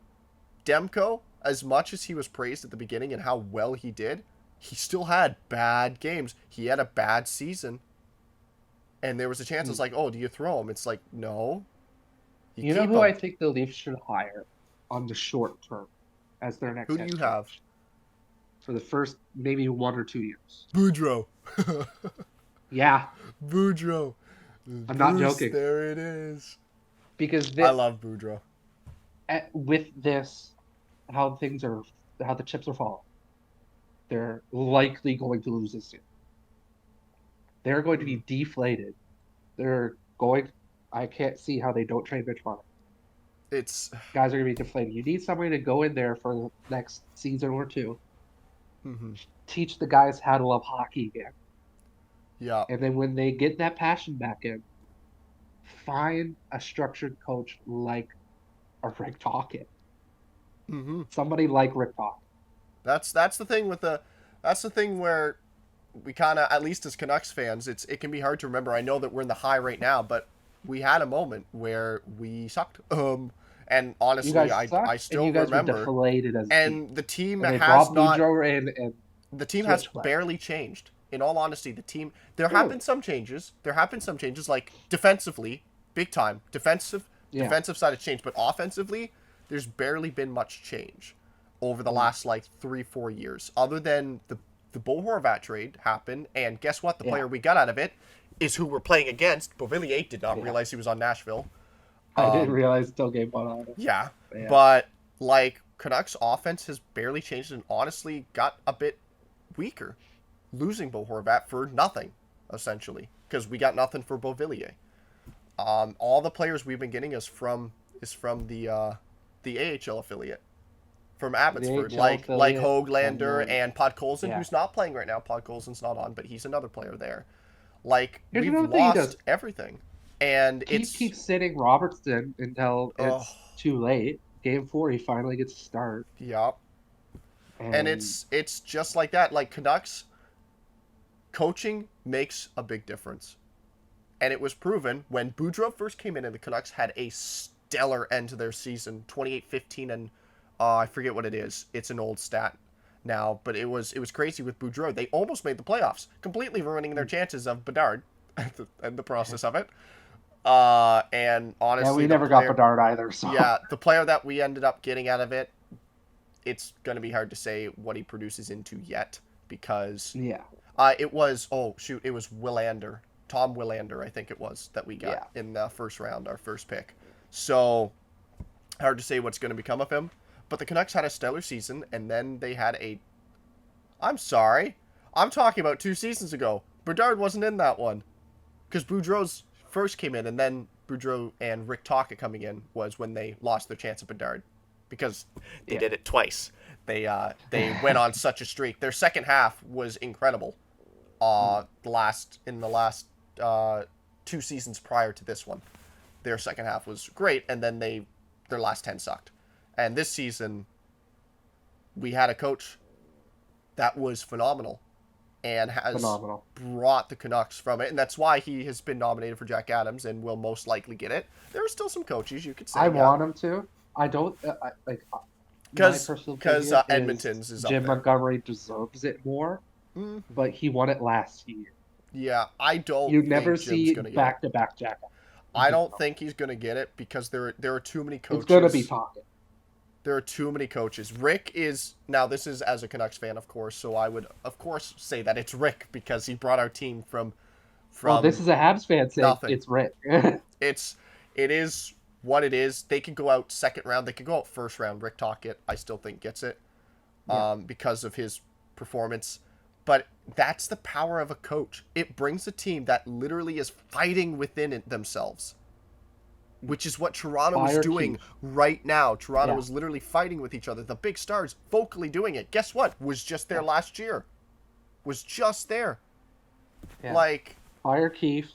Demko, as much as he was praised at the beginning and how well he did, he still had bad games. He had a bad season. And there was a chance it's like, oh, do you throw him? It's like, no. You know who I think the Leafs should hire on the short term as their next Who do you have? For the first maybe 1 or 2 years? Boudreaux. Yeah. Boudreaux. I'm not joking. There it is. Because I love Boudreaux. With this, how the chips are falling, they're likely going to lose this year. They're going to be deflated. I can't see how they don't trade Mitch Marner. Guys are going to be deflated. You need somebody to go in there for the next season or two. Mm-hmm. Teach the guys how to love hockey again. Yeah. And then when they get that passion back in, find a structured coach like a Rick Tocchet. Mm-hmm. Somebody like Rick Tocchet. That's the thing that's the thing where we kind of, at least as Canucks fans, it can be hard to remember. I know that we're in the high right now, but we had a moment where we sucked. And honestly, I still remember. Were deflated as and the team and has not. And the team has barely changed. In all honesty, the team. There have been some changes. Like defensively, big time defensive side of change, but offensively, there's barely been much change over the last like 3-4 years, other than the Bo Horvat trade happened, and guess what? The player we got out of it is who we're playing against. Beauvillier did not realize he was on Nashville. I didn't realize until game 1 on it. Yeah, but like Canucks offense has barely changed and honestly got a bit weaker, losing Bo Horvat for nothing, essentially, because we got nothing for Beauvillier. All the players we've been getting is from the AHL affiliate. From Abbotsford, like Höglander and Podkolzin, who's not playing right now. Podkolzin's not on, but he's another player there. Like, we've lost everything. And he keeps sitting Robertson until it's too late. Game 4, he finally gets to start. Yep. And it's just like that. Like, Canucks, coaching makes a big difference. And it was proven when Boudreaux first came in and the Canucks had a stellar end to their season, 28-15 and I forget what it is. It's an old stat now, but it was crazy with Boudreaux. They almost made the playoffs, completely ruining their chances of Bedard and the process of it. And honestly, we never got Bedard either. So. Yeah, the player that we ended up getting out of it, it's going to be hard to say what he produces into yet because it was Willander, Tom Willander, I think it was, that we got in the first round, our first pick. So hard to say what's going to become of him. But the Canucks had a stellar season, and then they had I'm sorry. I'm talking about 2 seasons ago. Bedard wasn't in that one. Because Boudreaux's first came in, and then Boudreaux and Rick Tocchet coming in was when they lost their chance at Bedard. Because they did it twice. They went on such a streak. Their second half was incredible. The last 2 seasons prior to this one. Their second half was great, and then their last 10 sucked. And this season, we had a coach that was phenomenal and has brought the Canucks from it. And that's why he has been nominated for Jack Adams and will most likely get it. There are still some coaches you could say. I want him to. I don't because Edmonton's is Jim up there. Montgomery deserves it more, but he won it last year. Yeah, I don't. You never see back-to-back Jack Adams. I No. don't think he's gonna get it because there are too many It's gonna be coaches. talking. There are too many coaches. Rick is now. This is as a Canucks fan, of course. So I would, of course, say that it's Rick because he brought our team from Well, this from is a Habs fan saying nothing. it's Rick. It's it is what it is. They could go out second round. They could go out first round. Rick Tocchet, I still think gets it, Yeah. because of his performance. But that's the power of a coach. It brings a team that literally is fighting within it themselves, which is what Toronto is Fire doing Keith. right now. Toronto Yeah. is literally fighting with each other. The big stars vocally doing it. Guess what? Was just there Yeah. last year. Was just there. Yeah. Like, Fire Keith.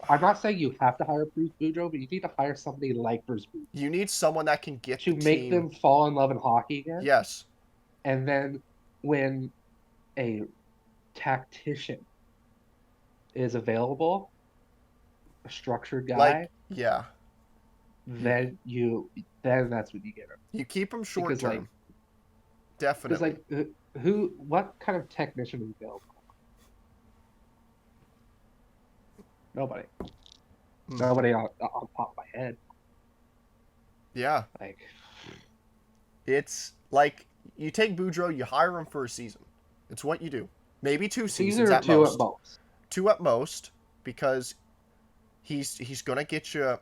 I'm not saying you have to hire Bruce Boudreaux, but you need to hire somebody like Bruce Boudreaux you need someone that can get the to make team. them fall in love in hockey again. Yes. And then when a tactician is available, a structured guy, Like, yeah. then that's when you get him. You keep them short Because term. because Definitely. what kind of technician is available? Nobody. Nobody on top of my head. Yeah. Like, It's like you take Boudreaux, you hire him for a season. It's what you do. Maybe 2 seasons season or at two most. at most. 2 at most, because he's gonna get you